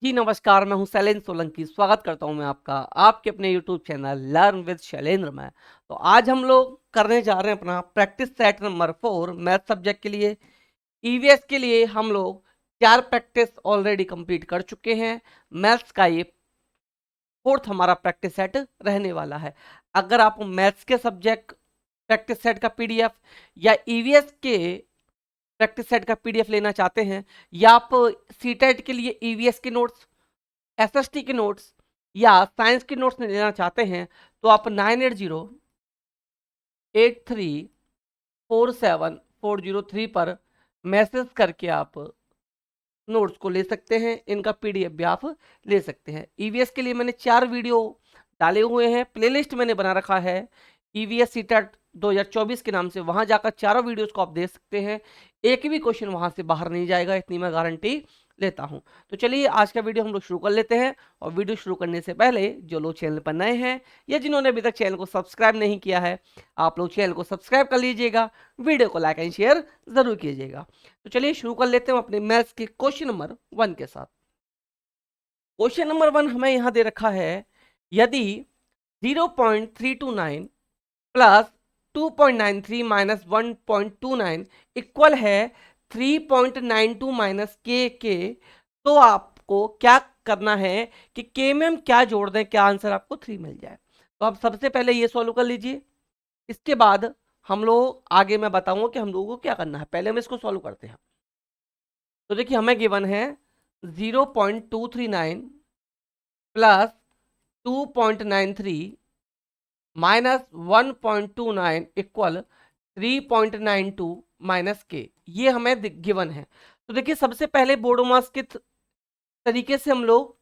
जी नमस्कार, मैं हूं शैलेंद्र सोलंकी। स्वागत करता हूं मैं आपका आपके अपने YouTube channel learn with Shailendra में। तो आज हम लोग करने जा रहे हैं अपना practice set number 4 math subject के लिए। ईवीएस के लिए हम लोग 4 प्रैक्टिस ऑलरेडी कंप्लीट कर चुके हैं। मैथ्स का ये फोर्थ हमारा प्रैक्टिस सेट रहने वाला है। अगर आप मैथ्स के सब्जेक्ट प्रैक्टिस सेट का पीडीएफ या ईवीएस के प्रैक्टिस सेट का पीडीएफ लेना चाहते हैं, या आप सीटेट के लिए ईवीएस के नोट्स, एसएसटी के नोट्स या साइंस के नोट्स लेना चाहते हैं, तो आप 9808347403 पर मैसेज करके आप नोट्स को ले सकते हैं। इनका पीडीएफ भी आप ले सकते हैं। ईवीएस के लिए मैंने 4 वीडियो डाले हुए हैं, प्लेलिस्ट मैंने बना रखा है ईवीएस सीटेट 2024 के नाम से। वहां जाकर चारों वीडियोस को आप देख सकते हैं। एक भी क्वेश्चन वहां से बाहर नहीं जाएगा, इतनी मैं गारंटी लेता हूं। तो चलिए आज का वीडियो हम लोग शुरू कर लेते हैं। और वीडियो शुरू करने से पहले जो लोग चैनल पर नए हैं या जिन्होंने अभी तक चैनल को सब्सक्राइब नहीं किया है, आप लोग चैनल को सब्सक्राइब कर लीजिएगा, वीडियो को लाइक एंड शेयर जरूर कीजिएगा। तो चलिए शुरू कर लेते हैं अपने मैथ्स के क्वेश्चन नंबर 1 के साथ। क्वेश्चन नंबर 1 हमें यहां दे रखा है, यदि 0.329 प्लस 2.93 माइनस 1.29 इक्वल है 3.92 माइनस के, तो आपको क्या करना है कि के में हम क्या जोड़ दें, क्या आंसर आपको 3 मिल जाए। तो आप सबसे पहले ये सॉल्व कर लीजिए, इसके बाद हम लोग आगे मैं बताऊंगा कि हम लोगों को क्या करना है। पहले हम इसको सॉल्व करते हैं। तो देखिए हमें गिवन है 0.239 प्लस 2.93 माइनस 1.29 इक्वल 3.92 माइनस के, ये हमें गिवन है। तो देखिए सबसे पहले बोडोमास के तरीके से हम लोग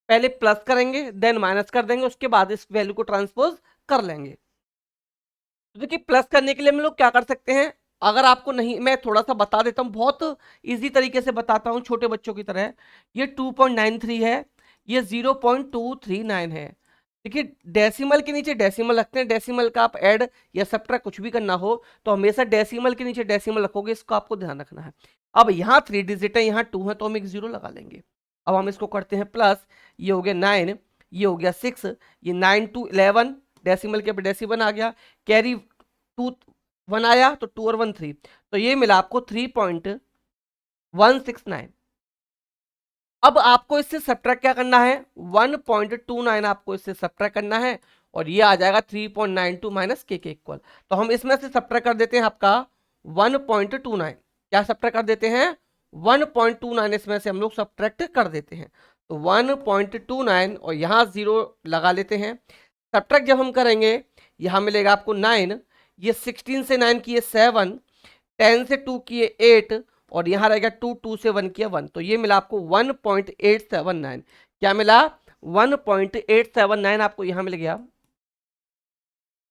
पहले प्लस करेंगे, देन माइनस कर देंगे, उसके बाद इस वैल्यू को ट्रांसपोज कर लेंगे। तो देखिए प्लस करने के लिए हम लोग क्या कर सकते हैं, अगर आपको नहीं, मैं थोड़ा सा बता देता हूँ, बहुत इजी तरीके से बताता हूँ छोटे बच्चों की तरह। ये 2.93 है, ये 0.239 है। देखिए डेसिमल के नीचे डेसिमल रखते हैं। डेसिमल का आप ऐड या सब्ट्रैक्ट कुछ भी करना हो तो हमेशा डेसिमल के नीचे डेसिमल रखोगे, इसको आपको ध्यान रखना है। अब यहाँ 3 डिजिट है, यहाँ 2 है, तो हम एक 0 लगा लेंगे। अब हम इसको करते हैं प्लस, ये हो गया 9, ये हो गया 6, ये 9 to 11, डेसिमल के डेसिमल आ गया, कैरी 2 1 आया तो 2 और 1 3, तो ये मिला आपको 3.169। अब आपको इससे सब्ट्रैक्ट क्या करना है, 1.29 आपको इससे सब्ट्रैक्ट करना है, और ये आ जाएगा 3.92 माइनस के इक्वल। तो हम इसमें से सब्ट्रैक्ट कर देते हैं आपका 1.29। क्या सब्ट्रैक्ट कर देते हैं, 1.29 इसमें से हम लोग सब्ट्रैक्ट कर देते हैं। तो 1.29 और यहाँ 0 लगा लेते हैं। सब्ट्रैक्ट जब हम करेंगे यहाँ मिलेगा आपको 9, ये 16 से 9 किए 7, 10 से 2 किए 8, और यहां रहेगा 2, 2 से 1 किया 1, तो ये मिला आपको 1.879। क्या मिला, 1.879 आपको यहां मिल गया।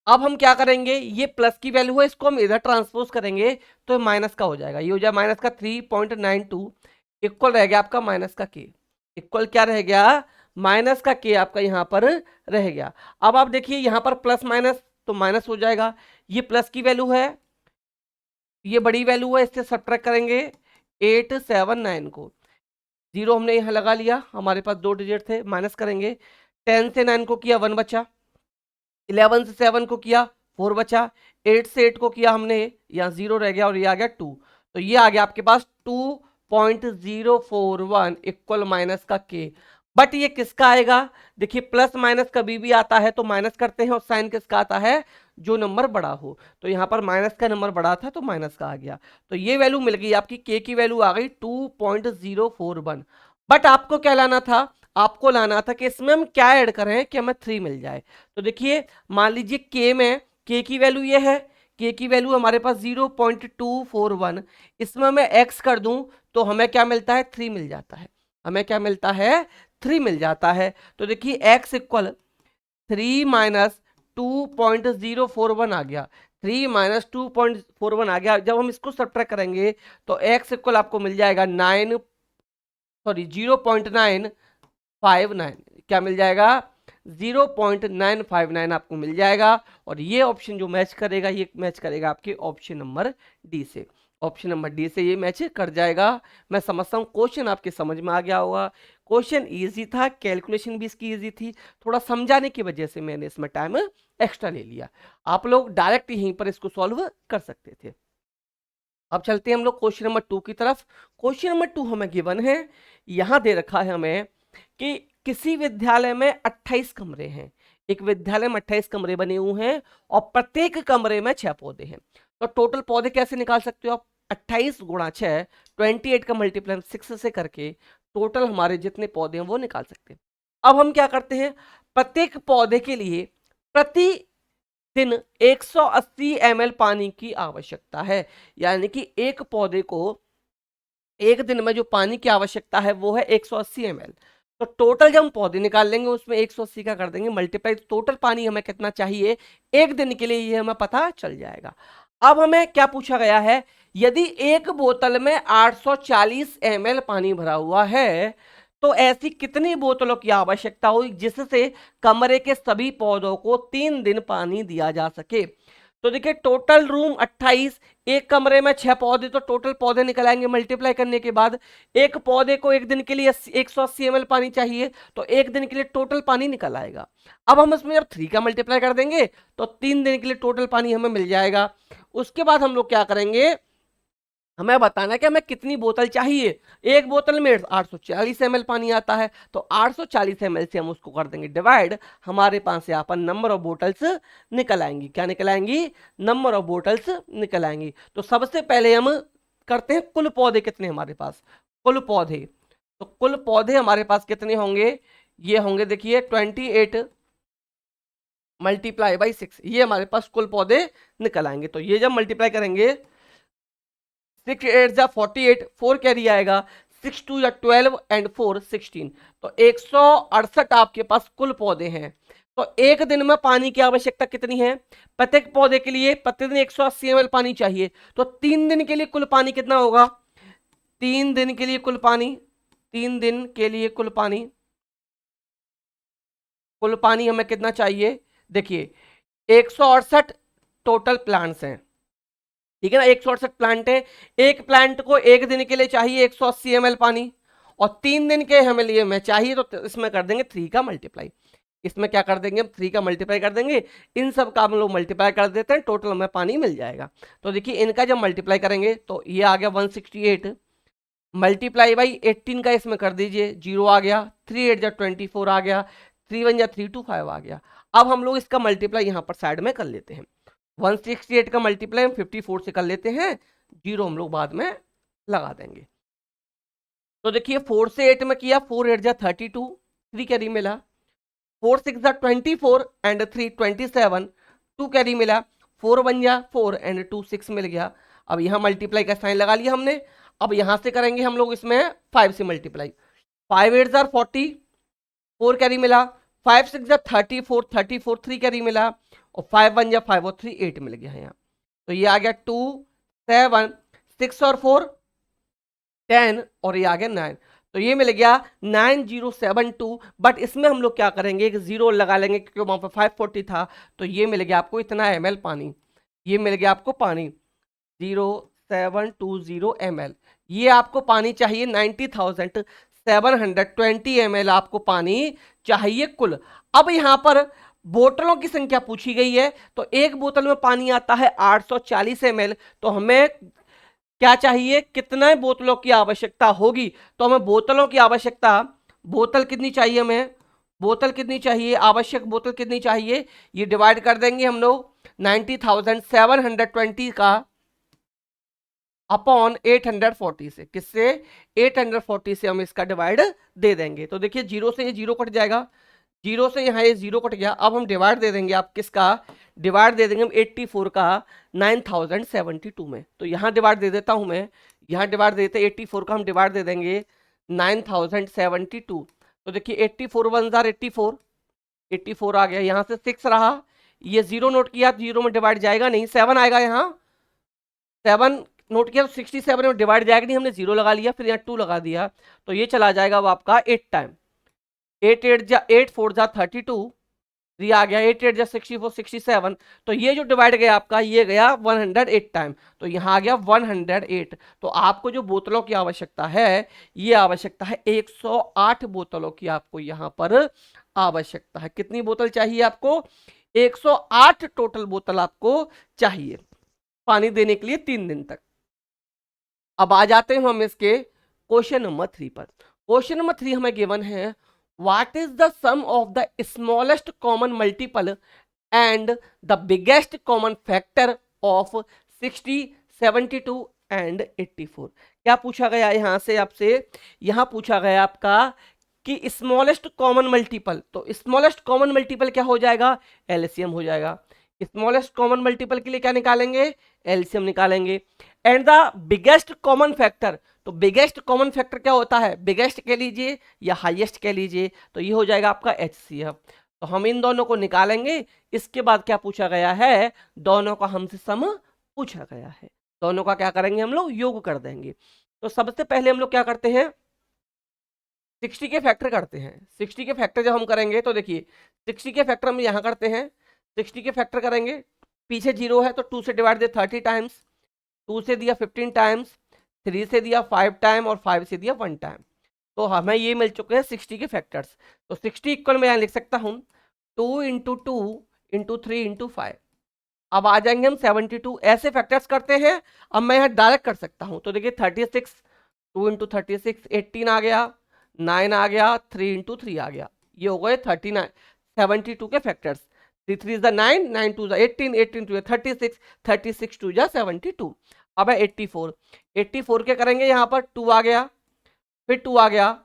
अब हम क्या करेंगे, ये प्लस की वैल्यू है, इसको हम इधर ट्रांसपोज करेंगे तो माइनस का हो जाएगा। ये हो जाएगा माइनस का 3.92 इक्वल रह गया आपका माइनस का के। इक्वल क्या रह गया, माइनस का के आपका यहां पर रह गया। अब आप देखिए यहां पर प्लस माइनस तो माइनस हो जाएगा। ये प्लस की वैल्यू है, ये बड़ी वैल्यू है, इससे सब्ट्रैक्ट करेंगे 879 को। 0 हमने यहाँ लगा लिया, हमारे पास 2 डिजिट थे, माइनस करेंगे। 10 से 9 को किया 1 बचा, 11 से 7 को किया 4 बचा, 8 से 8 को किया हमने, यहाँ 0 रह गया और ये आ गया 2। तो ये आ गया आपके पास 2.041 इक्वल माइनस का के। बट ये किसका आएगा, देखिए प्लस माइनस कभी भी आता है तो माइनस करते हैं, और साइन किसका आता है, जो नंबर बड़ा हो। तो यहाँ पर माइनस का नंबर बड़ा था तो माइनस का आ गया। तो ये वैल्यू मिल गई आपकी, के की वैल्यू आ गई 2.041। बट आपको क्या लाना था, आपको लाना था कि इसमें हम क्या ऐड करें कि हमें 3 मिल जाए। तो देखिए मान लीजिए के में के की वैल्यू ये है, के की वैल्यू हमारे पास 0.241, इसमें मैं एक्स कर दूं तो हमें क्या मिलता है, 3 मिल जाता है। हमें क्या मिलता है, 3 मिल जाता है। तो देखिए एक्स इक्वल 3 माइनस 2.041 आ गया, 3 माइनस 2.41 आ गया। जब हम इसको सब्ट्रैक्ट करेंगे तो एक्स इक्वल आपको मिल जाएगा 0.959, क्या मिल जाएगा, 0.959 आपको मिल जाएगा। और ये ऑप्शन जो मैच करेगा, ये मैच करेगा आपके ऑप्शन नंबर डी से। ऑप्शन नंबर डी से ये मैच कर जाएगा। मैं समझता हूँ क्वेश्चन आपके समझ में आ गया होगा। क्वेश्चन इजी था, कैलकुलेशन भी इसकी इजी थी, थोड़ा समझाने की वजह से मैंने इसमें टाइम एक्स्ट्रा ले लिया। आप लोग डायरेक्ट यहीं पर इसको सॉल्व कर सकते थे। अब चलते हैं हम लोग क्वेश्चन नंबर 2 की तरफ। क्वेश्चन नंबर 2 हमें गिवन है, यहां दे रखा है हमें कि किसी विद्यालय में 28 कमरे हैं। एक विद्यालय में 28 कमरे बने हुए हैं और प्रत्येक कमरे में 6 पौधे हैं। तो टोटल पौधे कैसे निकाल सकते हो आप? 28 गुणा 6, 28 का मल्टीप्लाई 6 से करके टोटल हमारे जितने पौधे हैं वो निकाल सकते हैं। अब हम क्या करते हैं, प्रत्येक पौधे के लिए प्रति दिन 180 ml पानी की आवश्यकता है। यानी कि एक पौधे को एक दिन में जो पानी की आवश्यकता है वो है 180 ml। तो टोटल जब हम पौधे निकाल लेंगे उसमें 180 का कर देंगे मल्टीप्लाई, टोटल पानी हमें कितना चाहिए एक दिन के लिए, ये हमें पता चल जाएगा। अब हमें क्या पूछा गया है, यदि एक बोतल में 840 ml पानी भरा हुआ है तो ऐसी कितनी बोतलों की आवश्यकता होगी जिससे कमरे के सभी पौधों को 3 दिन पानी दिया जा सके। तो देखिए टोटल रूम 28, एक कमरे में 6 पौधे, तो टोटल पौधे निकल आएंगे मल्टीप्लाई करने के बाद। एक पौधे को एक दिन के लिए 180 ml पानी चाहिए, तो एक दिन के लिए टोटल पानी निकल आएगा। अब हम इसमें जब 3 का मल्टीप्लाई कर देंगे तो 3 दिन के लिए टोटल पानी हमें मिल जाएगा। उसके बाद हम लोग क्या करेंगे, हमें बताना है कि हमें कितनी बोतल चाहिए। एक बोतल में 840 ml पानी आता है, तो 840 ml से हम उसको कर देंगे डिवाइड, हमारे पास यहाँ पर नंबर ऑफ बोटल्स निकल आएंगी। क्या निकल आएंगी? नंबर ऑफ बोटल्स निकल आएंगी। तो सबसे पहले हम करते हैं कुल पौधे कितने हमारे पास, कुल पौधे। तो कुल पौधे हमारे पास कितने होंगे, ये होंगे देखिए 28 मल्टीप्लाई बाई 6, ये हमारे पास कुल पौधे निकल आएंगे। तो ये जब मल्टीप्लाई करेंगे 6 8 जा 48, 4 कैरी आएगा, 6 2 या 12 एंड 4 16। तो 168 आपके पास कुल पौधे हैं। तो एक दिन में पानी की आवश्यकता कितनी है? प्रत्येक पौधे के लिए प्रतिदिन 180 ml पानी चाहिए। तो 3 दिन के लिए कुल पानी कितना होगा? 3 दिन के लिए कुल पानी, 3 दिन के लिए कुल पानी, कुल पानी हमें कितना चाहिए? देखिए 168 टोटल प्लांट्स हैं, ठीक है ना, 168 प्लांट है। एक प्लांट को एक दिन के लिए चाहिए 180 ml पानी, और 3 दिन के हमें लिए में चाहिए, तो इसमें कर देंगे 3 का मल्टीप्लाई। इसमें क्या कर देंगे हम? 3 का मल्टीप्लाई कर देंगे, इन सब का हम लोग मल्टीप्लाई कर देते हैं, टोटल हमें पानी मिल जाएगा। तो देखिए इनका जब मल्टीप्लाई करेंगे तो ये आ गया 168 मल्टीप्लाई बाई 18 का इसमें कर दीजिए, 0 आ गया, 3 8 जा 24 आ गया, 3 1 जा 325 आ गया। अब हम लोग इसका मल्टीप्लाई यहाँ पर साइड में कर लेते हैं। 168 का मल्टीप्लाई हम 54 से कर लेते हैं, 0 हम लोग बाद में लगा देंगे। तो देखिए 4 से 8 में किया, 4 8 जा 32, 3 कैरी मिला, 4 6 जा 24 एंड 3 27, 2 कैरी मिला, 4 1 जा 4 एंड 2 6 मिल गया। अब यहाँ मल्टीप्लाई का साइन लगा लिया हमने। अब यहाँ से करेंगे हम लोग इसमें 5 से मल्टीप्लाई, 5 8 जा 40, 4 कैरी मिला, 5 6 जा 34, 34 3 कैरी मिला, और 5 1 जा 5 और 3 8 मिल गया यहाँ। तो ये आ गया 2 7 6 और 4 10, और ये आ गया 9। तो ये मिल गया 9072। बट इसमें हम लोग क्या करेंगे, एक जीरो लगा लेंगे क्योंकि वहां पर 540 था। तो ये मिल गया आपको इतना ml पानी, ये मिल गया आपको पानी 0720 ml। ये आपको पानी चाहिए 90,720 ml आपको पानी चाहिए कुल। अब यहां पर बोतलों की संख्या पूछी गई है, तो एक बोतल में पानी आता है 840 ml। तो हमें क्या चाहिए, कितने बोतलों की आवश्यकता होगी? तो हमें बोतलों की आवश्यकता, बोतल कितनी चाहिए हमें, बोतल कितनी चाहिए, आवश्यक बोतल कितनी चाहिए, ये डिवाइड कर देंगे हम लोग 90,720 का अपॉन 840 से, किससे? 840 से हम इसका डिवाइड दे देंगे। तो देखिए 0 से ये 0 कट जाएगा, 0 से यहाँ ये 0 कट गया। अब हम डिवाइड दे देंगे, आप किसका डिवाइड दे देंगे हम 84 का 9072 में। तो यहाँ डिवाइड दे देता हूँ मैं, यहाँ डिवाइड दे देते 84 का हम डिवाइड दे देंगे 9072। तो देखिए 84 1 जार 84, 84 आ गया, यहाँ से 6 रहा, ये 0 नोट किया, 0 में डिवाइड जाएगा नहीं, 7 आएगा, यहाँ 7 नोट किया तो 67 में डिवाइड जाएगा नहीं, हमने 0 लगा लिया, फिर यहाँ 2 लगा दिया, तो ये चला जाएगा वो आपका 8 टाइम, 8 8 जा 8 4 जा 32, 3 आ गया, 8 8 जा 64 67, तो ये जो डिवाइड गया आपका ये गया 108 टाइम, तो यहाँ आ गया 108। तो आपको जो बोतलों की आवश्यकता है, ये आवश्यकता है 108 बोतलों की आपको यहाँ पर आवश्यकता है। कितनी बोतल चाहिए आपको? 108 टोटल बोतल आपको चाहिए पानी देने के लिए 3 दिन तक। अब आ जाते हैं हम इसके क्वेश्चन नंबर 3 पर। क्वेश्चन नंबर 3 हमें गिवन है, what is the sum of the smallest common multiple and the biggest common factor of 60, 72 and 84। क्या पूछा गया यहां से आपसे? यहां पूछा गया आपका कि स्मॉलेस्ट कॉमन मल्टीपल, तो स्मॉलेस्ट कॉमन मल्टीपल क्या हो जाएगा? एलसीएम हो जाएगा। स्मॉलेस्ट कॉमन मल्टीपल के लिए क्या निकालेंगे? एलसीएम निकालेंगे। And the biggest common factor, तो बिगेस्ट कॉमन फैक्टर क्या होता है? बिगेस्ट कह लीजिए या हाईएस्ट कह लीजिए, तो ये हो जाएगा आपका HCF। तो हम इन दोनों को निकालेंगे। इसके बाद क्या पूछा गया है? दोनों का हमसे सम पूछा गया है, दोनों का क्या करेंगे हम लोग? योग कर देंगे। तो सबसे पहले हम लोग क्या करते हैं? 60 के फैक्टर करते हैं। 60 के फैक्टर जब हम करेंगे तो देखिए 60 के फैक्टर हम यहाँ करते हैं, 60 के फैक्टर करेंगे, पीछे 0 है तो 2 से डिवाइड दे 30 टाइम्स, 2 से दिया 15 टाइम्स, 3 से दिया 5 टाइम और 5 से दिया 1 टाइम। तो हमें ये मिल चुके हैं 60 के फैक्टर्स। तो 60 इक्वल मैं यहाँ लिख सकता हूँ 2 इंटू 2 इंटू 3 इंटू 5। अब आ जाएंगे हम 72, ऐसे फैक्टर्स करते हैं। अब मैं यहाँ डायरेक्ट कर सकता हूँ, तो देखिए 36, 2 इंटू 36 18 आ गया, 9 आ गया, 3 इंटू 3 आ गया, ये हो गए 39 72 के factors. 3 3 is 9, 9 2 is 18, 18 2 is 36, 36 2 is 72। अब है 84, 84 के करेंगे, यहाँ पर 2 आ गया, फिर 2 आ गया,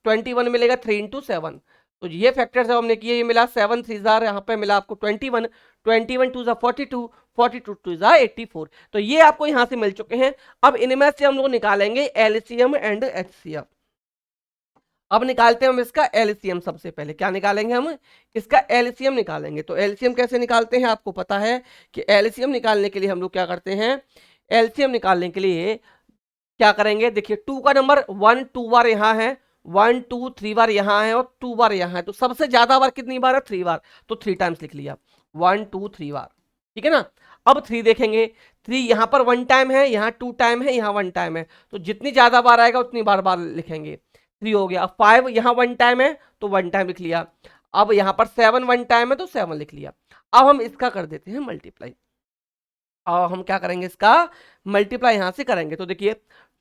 21 मिलेगा 3 इंटू 7। तो ये फैक्टर जब हमने किए, ये मिला 7 3 जार, यहाँ पे मिला आपको 21, 21 2 42, 42 2 84। तो ये आपको यहाँ से मिल चुके हैं। अब इनमें से हम लोग निकालेंगे एलसीएम एंड एचसीएफ। अब निकालते हैं हम इसका एलसीएम। सबसे पहले क्या निकालेंगे हम? इसका एलसीएम निकालेंगे। तो एलसीएम कैसे निकालते हैं? आपको पता है कि एलसीएम निकालने के लिए हम लोग क्या करते हैं? एलसीएम निकालने के लिए क्या करेंगे? देखिए 2 का नंबर 1 2 बार यहाँ है, 1 2 3 बार यहाँ है और 2 बार यहाँ है, तो सबसे ज्यादा बार कितनी बार है? 3 बार, तो 3 टाइम्स लिख लिया, 1 2 3 बार, ठीक है ना। अब 3 देखेंगे, 3 यहाँ पर 1 टाइम है, यहाँ 2 टाइम है, यहाँ 1 टाइम है, तो जितनी ज्यादा बार आएगा उतनी बार बार लिखेंगे। 3 हो गया। 5 यहाँ 1 टाइम है तो 1 टाइम लिख लिया। अब यहाँ पर 7 1 टाइम है तो 7 लिख लिया। अब हम इसका कर देते हैं मल्टीप्लाई। और हम क्या करेंगे? इसका मल्टीप्लाई यहां से करेंगे। तो देखिए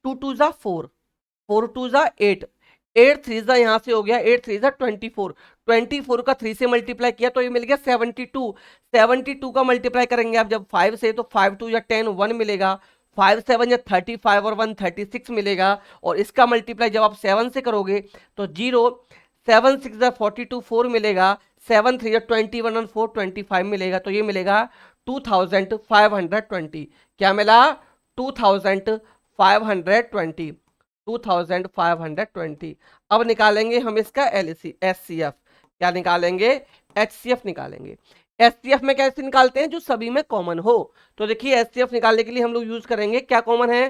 2 2 जा 4, 4 2 जा 8, 8 3 जा यहां से हो गया, 8 3 जा 24, 24 का 3 से मल्टीप्लाई किया तो ये मिल गया 72, 72 का मल्टीप्लाई करेंगे आप जब 5 से, तो 5 2 या 10 1 मिलेगा, 5 7 या 35 और 1 36 मिलेगा। और इसका मल्टीप्लाई जब आप 7 से करोगे तो 0 7 6 जा 42 4 मिलेगा, 7 3 या 21 और 4 25 मिलेगा, तो ये मिलेगा 2520। क्या मिला? 2520, 2520। अब निकालेंगे हम इसका एचसीएफ। क्या निकालेंगे? एचसीएफ निकालेंगे। एचसीएफ में कैसे निकालते हैं? जो सभी में कॉमन हो। तो देखिए एचसीएफ निकालने के लिए हम लोग यूज करेंगे, क्या कॉमन है?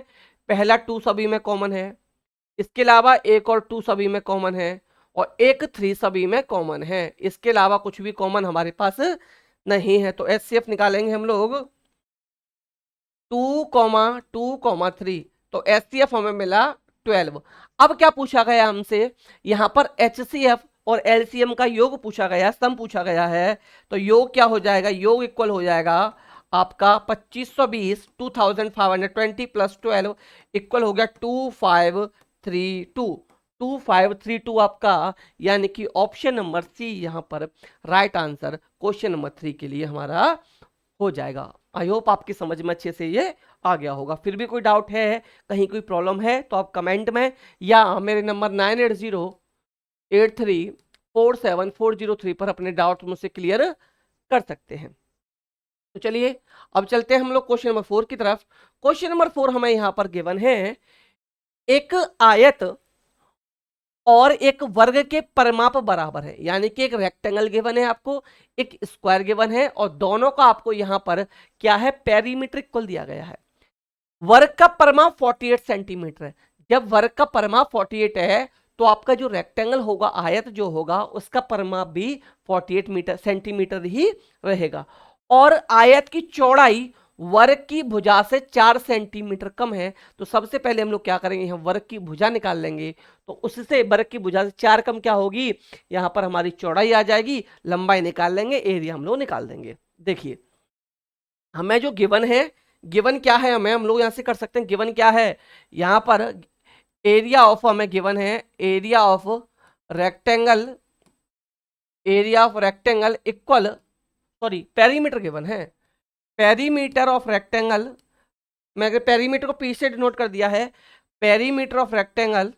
पहला 2 सभी में कॉमन है, इसके अलावा एक और 2 सभी में कॉमन है, और एक 3 सभी में कॉमन है। इसके अलावा कुछ भी कॉमन हमारे पास नहीं है। तो एचसीएफ निकालेंगे हम लोग 2, 3, तो एचसीएफ हमें मिला 12। अब क्या पूछा गया हमसे? यहां पर एचसीएफ और एलसीएम का योग पूछा गया, सम पूछा गया है। तो योग क्या हो जाएगा? योग इक्वल हो जाएगा आपका 2520, 2520 प्लस 12 इक्वल हो गया 2532, 2532 आपका, यानी कि ऑप्शन नंबर सी यहां पर राइट आंसर क्वेश्चन नंबर 3 के लिए हमारा हो जाएगा। आई होप आपकी समझ में अच्छे से ये आ गया होगा। फिर भी कोई डाउट है, कहीं कोई प्रॉब्लम है, तो आप कमेंट में या मेरे नंबर 9808347403 पर अपने डाउट मुझसे क्लियर कर सकते हैं। तो चलिए अब चलते हैं हम लोग क्वेश्चन नंबर 4 की तरफ। क्वेश्चन नंबर 4 हमें यहाँ पर गिवन है, एक आयत और एक वर्ग के परिमाप बराबर है, यानी कि एक रेक्टेंगल गिवन है आपको, एक स्क्वायर गिवन है, और दोनों का आपको यहां पर क्या है? पेरीमीटर इक्वल दिया गया है। वर्ग का परिमाप 48 सेंटीमीटर है। जब वर्ग का परिमाप 48 है तो आपका जो रेक्टेंगल होगा, आयत जो होगा, उसका परिमाप भी 48 सेंटीमीटर ही रहेगा। और आयत की चौड़ाई वर्ग की भुजा से 4 सेंटीमीटर कम है। तो सबसे पहले हम लोग क्या करेंगे, हम वर्ग की भुजा निकाल लेंगे। तो उससे वर्ग की भुजा से 4 कम क्या होगी, यहां पर हमारी चौड़ाई आ जाएगी, लंबाई निकाल लेंगे, एरिया हम लोग निकाल देंगे। देखिए हमें जो गिवन है, गिवन क्या है, हमें हम लोग यहां से कर सकते हैं, गिवन क्या है, यहां पर एरिया ऑफ हमें गिवन है, area of rectangle, area of rectangle equal, sorry perimeter given है, पेरीमीटर ऑफ रेक्टेंगल, मैं अगर पेरीमीटर को पी से डिनोट कर दिया है, पेरीमीटर ऑफ रेक्टेंगल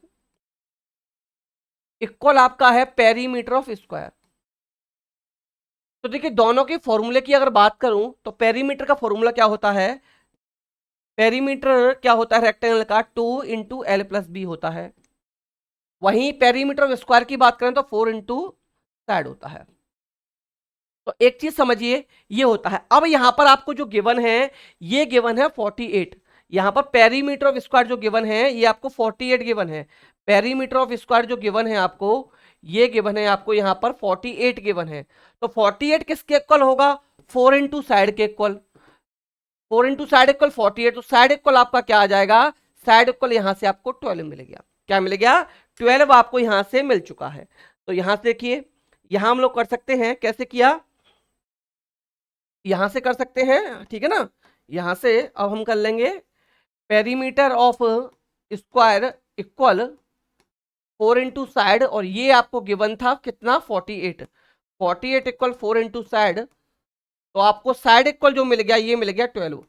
इक्वल आपका है पेरीमीटर ऑफ स्क्वायर। तो देखिए दोनों के फॉर्मूले की अगर बात करूं तो पेरीमीटर का फॉर्मूला क्या होता है, पेरीमीटर क्या होता है रेक्टेंगल का, 2 × L + B होता है। वहीं पेरीमीटर ऑफ स्क्वायर की बात करें तो 4 × साइड होता है। तो एक चीज समझिए, ये होता है। अब यहां पर आपको जो गिवन है, ये गिवन है 48। यहां पर पेरीमीटर ऑफ स्क्वायर जो गिवन है, ये आपको 48 गिवन है। पेरीमीटर ऑफ स्क्वायर जो गिवन है आपको, ये गिवन है आपको यहां पर 48 गिवन है। तो 48 किसके इक्वल होगा, 4 × साइड के इक्वल, 4 × साइड इक्वल 48। तो साइड इक्वल आपका क्या आ जाएगा, साइड इक्वल यहां से आपको 12 मिल गया। क्या मिल गया, 12 आपको यहां से मिल चुका है। तो यहां से देखिए, यहां हम लोग कर सकते हैं, कैसे किया, यहां से कर सकते हैं, ठीक है ना। यहां से अब हम कर लेंगे perimeter of square equal 4 × side, और ये आपको गिवन था कितना, 48। 48 इक्वल 4 × साइड, तो आपको साइड इक्वल जो मिल गया, ये मिल गया 12।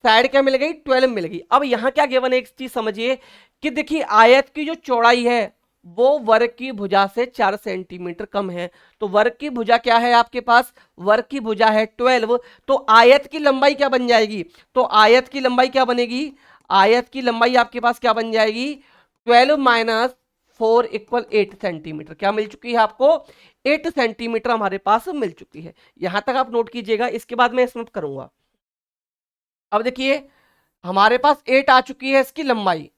साइड क्या मिल गई, 12 मिल गई। अब यहां क्या गिवन है, एक चीज समझिए कि देखिए आयत की जो चौड़ाई है वो वर्ग की भुजा से 4 सेंटीमीटर कम है। तो वर्ग की भुजा क्या है आपके पास, वर्ग की भुजा है 12। तो आयत की लंबाई क्या बन जाएगी, तो आयत की लंबाई क्या बनेगी, आयत की लंबाई आपके पास क्या बन जाएगी, 12 - 4 = 8 सेंटीमीटर। क्या मिल चुकी है आपको, 8 सेंटीमीटर हमारे पास मिल चुकी है। यहां तक आप नोट कीजिएगा, इसके बाद मैं इसमें करूंगा। अब देखिए हमारे पास 8 आ चुकी है इसकी लंबाई,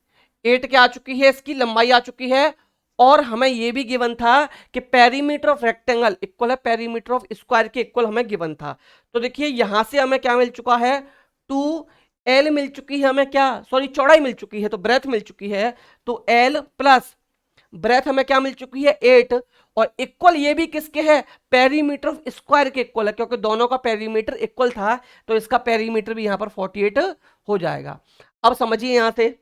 8 क्या आ चुकी है, इसकी लंबाई आ चुकी है। और हमें यह भी गिवन था कि पेरीमीटर ऑफ रेक्टेंगल इक्वल है पेरीमीटर ऑफ स्क्वायर के इक्वल हमें गिवन था। तो देखिए यहां से हमें क्या मिल चुका है, 2L मिल चुकी है हमें, क्या सॉरी चौड़ाई मिल चुकी है, तो ब्रेथ मिल चुकी है। तो L प्लस ब्रेथ हमें क्या मिल चुकी है, 8। और इक्वल ये भी किसके है, पेरीमीटर ऑफ स्क्वायर के इक्वल है, क्योंकि दोनों का पेरीमीटर इक्वल था। तो इसका पेरीमीटर भी यहां पर 48 हो जाएगा। अब समझिए यहां से,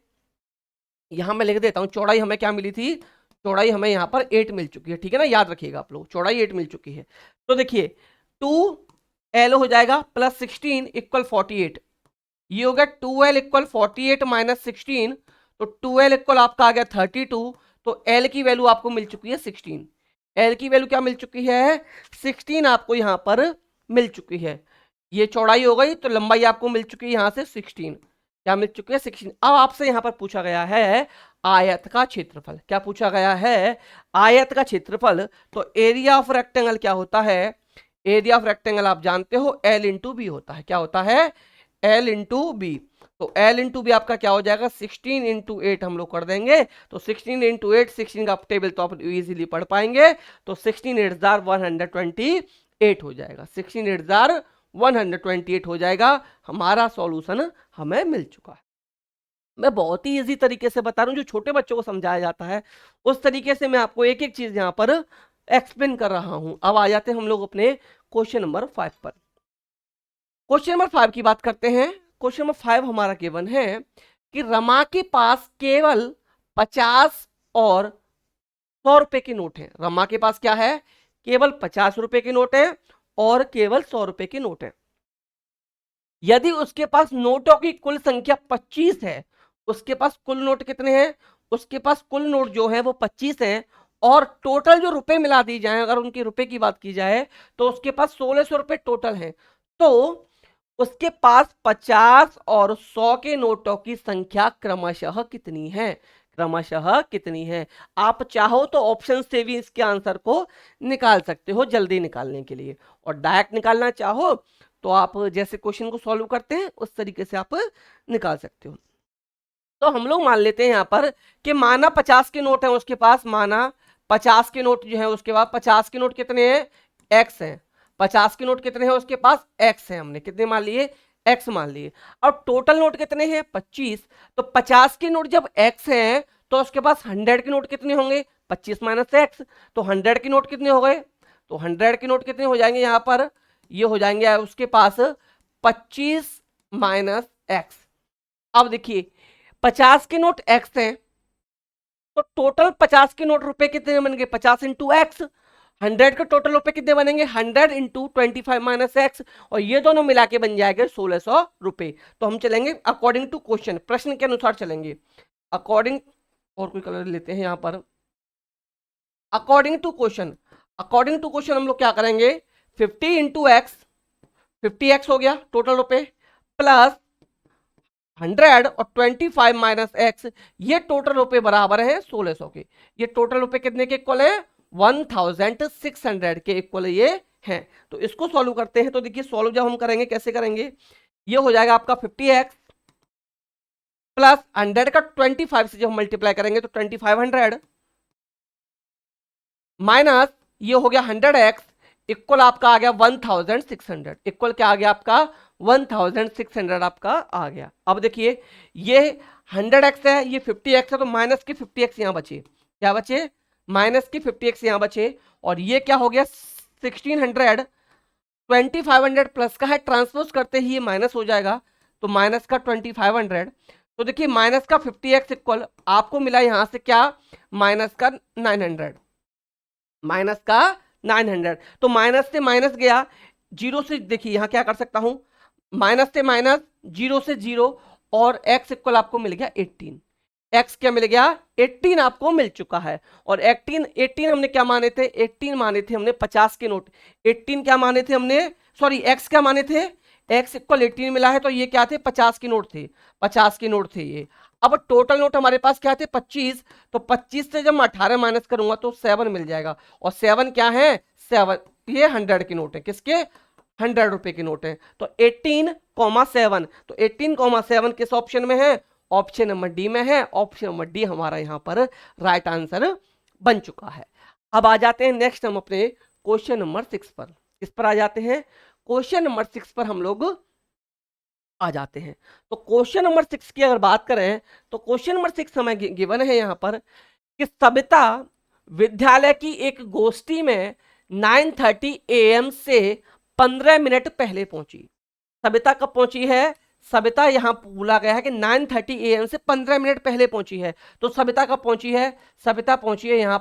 यहां मैं लिख देता हूं, चौड़ाई हमें क्या मिली थी, चौड़ाई हमें यहां पर 8 मिल चुकी है, ठीक है ना, याद रखिएगा आप लोग, चौड़ाई 8 मिल चुकी है। तो देखिए 2L हो जाएगा प्लस 16 इक्वल 48, ये हो गया 2L इक्वल 48 - 16। तो 2L इक्वल आपका आ गया 32। तो L की वैल्यू आपको मिल चुकी है 16। L की वैल्यू क्या मिल चुकी है, 16 आपको यहां पर मिल चुकी है। ये चौड़ाई हो गई, तो लंबाई आपको मिल चुकी है यहां से 16। क्या मिल चुकी है, 16। अब आपसे यहां पर पूछा गया है आयत का क्षेत्रफल। क्या पूछा गया है, आयत का क्षेत्रफल। तो एरिया ऑफ रेक्टेंगल क्या होता है, एरिया ऑफ रेक्टेंगल आप जानते हो L × B होता है। क्या होता है, L × B। तो L × B आपका क्या हो जाएगा, 16 × 8 हम लोग कर देंगे। तो 16 × 8, 16 का टेबल तो आप इजीली पढ़ पाएंगे। तो 16 8 128 हो जाएगा, 16 8 128 हो जाएगा। हमारा सॉल्यूशन हमें मिल चुका है। मैं बहुत ही इजी तरीके से बता रहा हूं, जो छोटे बच्चों को समझाया जाता है उस तरीके से मैं आपको एक एक चीज यहां पर एक्सप्लेन कर रहा हूं। अब आ जाते हैं हम लोग अपने क्वेश्चन नंबर 5 पर। क्वेश्चन नंबर 5 की बात करते हैं। क्वेश्चन नंबर 5 हमारा गिवन है कि रमा के पास केवल 50 और 100 रुपए के नोट है। रमा के पास क्या है, केवल 50 रुपए के नोट है और केवल 100 रुपए के नोट है। यदि उसके पास नोटों की कुल संख्या 25 है, उसके पास कुल नोट कितने हैं, उसके पास कुल नोट जो है वो 25 है, और टोटल जो रुपए मिला दी जाए, अगर उनके रुपए की बात की जाए तो उसके पास 1600 रुपए टोटल है। तो उसके पास 50 और 100 के नोटों की संख्या क्रमशः कितनी है, क्रमशः कितनी है। आप चाहो तो ऑप्शन से भी इसके आंसर को निकाल सकते हो जल्दी निकालने के लिए, और डायरेक्ट निकालना चाहो तो आप जैसे क्वेश्चन को सॉल्व करते हैं उस तरीके से आप निकाल सकते हो। तो हम लोग मान लेते हैं यहां पर कि माना 50 के नोट है उसके पास, माना 50 के नोट जो है उसके पास, 50 के नोट कितने हैं, एक्स हैं। 50 के नोट कितने हैं उसके पास, एक्स है। हमने कितने मान लिए, एक्स मान लिए। और टोटल नोट कितने हैं, 25। तो 50 के नोट जब एक्स हैं तो उसके पास 100 के नोट कितने होंगे, 25 माइनस एक्स। तो 100 के नोट कितने हो गए, तो 100 के नोट कितने हो जाएंगे यहां पर, ये हो जाएंगे उसके पास 25 माइनस एक्स। अब देखिए 50 के नोट एक्स हैं, तो टोटल 50 के नोट रुपए कितने बनेंगे, 50 इंटू एक्स। 100 के टोटल रुपए कितने बनेंगे, 100 इंटू 25 माइनस एक्स। और ये दोनों मिला के बन जाएंगे 1600 रुपए। तो हम चलेंगे अकॉर्डिंग टू क्वेश्चन, प्रश्न के अनुसार चलेंगे। अकॉर्डिंग, और कोई कलर लेते हैं यहां पर, according to question. According to question हम लोग क्या करेंगे, 50 इंटू एक्स, 50x हो गया टोटल रुपए, प्लस 100 और 25 माइनस एक्स, ये टोटल रुपए बराबर है 1600 के। ये टोटल रुपए कितने के इक्वल है, 1600 के इक्वल ये हैं। तो इसको सॉल्व करते हैं। तो देखिए सॉल्व जब हम करेंगे कैसे करेंगे, ये हो जाएगा आपका 50x प्लस 100 का 25 से जब मल्टीप्लाई करेंगे तो 2500 माइनस ये हो गया 100x इक्वल आपका आ गया 1600। इक्वल क्या आ गया आपका, 1600 आपका आ गया। अब देखिए ये 100x है, ये 50x है, तो माइनस की 50x यहां बचे, क्या बचे, माइनस की 50x यहां बचे। और ये क्या हो गया 1600, 2500 प्लस का है, ट्रांसपोज करते ही ये माइनस हो जाएगा, तो माइनस का 2500। तो देखिए माइनस का 50x इक्वल आपको मिला यहां से क्या, माइनस का 900, माइनस का 900। तो माइनस से माइनस गया, जीरो से, देखिए यहां क्या कर सकता हूं, माइनस से माइनस, जीरो से जीरो, और x इक्वल आपको मिल गया 18। x क्या मिल गया, 18 आपको मिल चुका है। और 18 हमने क्या माने थे, 18 माने थे हमने 50 के नोट, 18 क्या माने थे हमने, सॉरी x क्या माने थे, x इक्वल 18 मिला है, तो ये क्या थे, 50 के नोट थे, 50 के नोट थे ये। अब टोटल नोट हमारे पास क्या थे, 25। तो 25 से जब मैं 18 माइनस करूंगा तो 7 मिल जाएगा। और 7 क्या है, 7, ये 100 के नोट है, किसके, 100 रुपए के नोट है। तो 18,7, तो 18,7 किस ऑप्शन में है, ऑप्शन नंबर डी में है। ऑप्शन नंबर डी हमारा यहां पर राइट आंसर बन चुका है। अब आ जाते हैं नेक्स्ट हम अपने क्वेश्चन नंबर 6 पर। किस पर आ जाते हैं, क्वेश्चन नंबर 6 पर हम लोग आ जाते हैं। तो क्वेश्चन नंबर 6 की अगर बात करें तो क्वेश्चन नंबर 6 हमें गिवन है यहां पर कि सविता विद्यालय की एक गोष्ठी में 9:30 AM से 15 मिनट पहले पहुंची। सविता कब पहुंची है, सविता यहां बोला गया है कि 9:30 AM से 15 मिनट पहले पहुंची है। तो सविता कब पहुंची है, सविता पहुंची है यहां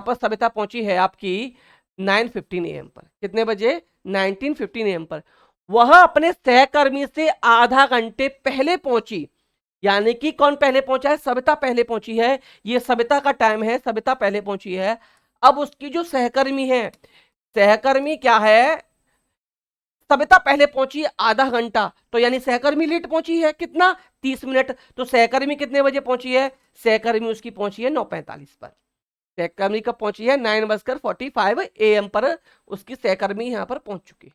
पर सविता पहुंची है आपकी 9:15 AM पर। कितने बजे, 19:15 AM पर। वह अपने सहकर्मी से आधा घंटे पहले पहुंची, यानी कि कौन पहले पहुंचा है, सविता पहले पहुंची है। ये सविता का टाइम है, सविता पहले पहुंची है। अब उसकी जो सहकर्मी है, सहकर्मी क्या है, सविता पहले पहुंची आधा घंटा, तो यानी सहकर्मी लेट पहुंची है, कितना, 30 मिनट। तो सहकर्मी कितने बजे पहुंची है, सहकर्मी उसकी पहुंची है 9:45 पर। सहकर्मी कब पहुंची है, 9:45 AM पर उसकी सहकर्मी यहां पर पहुंच चुकी।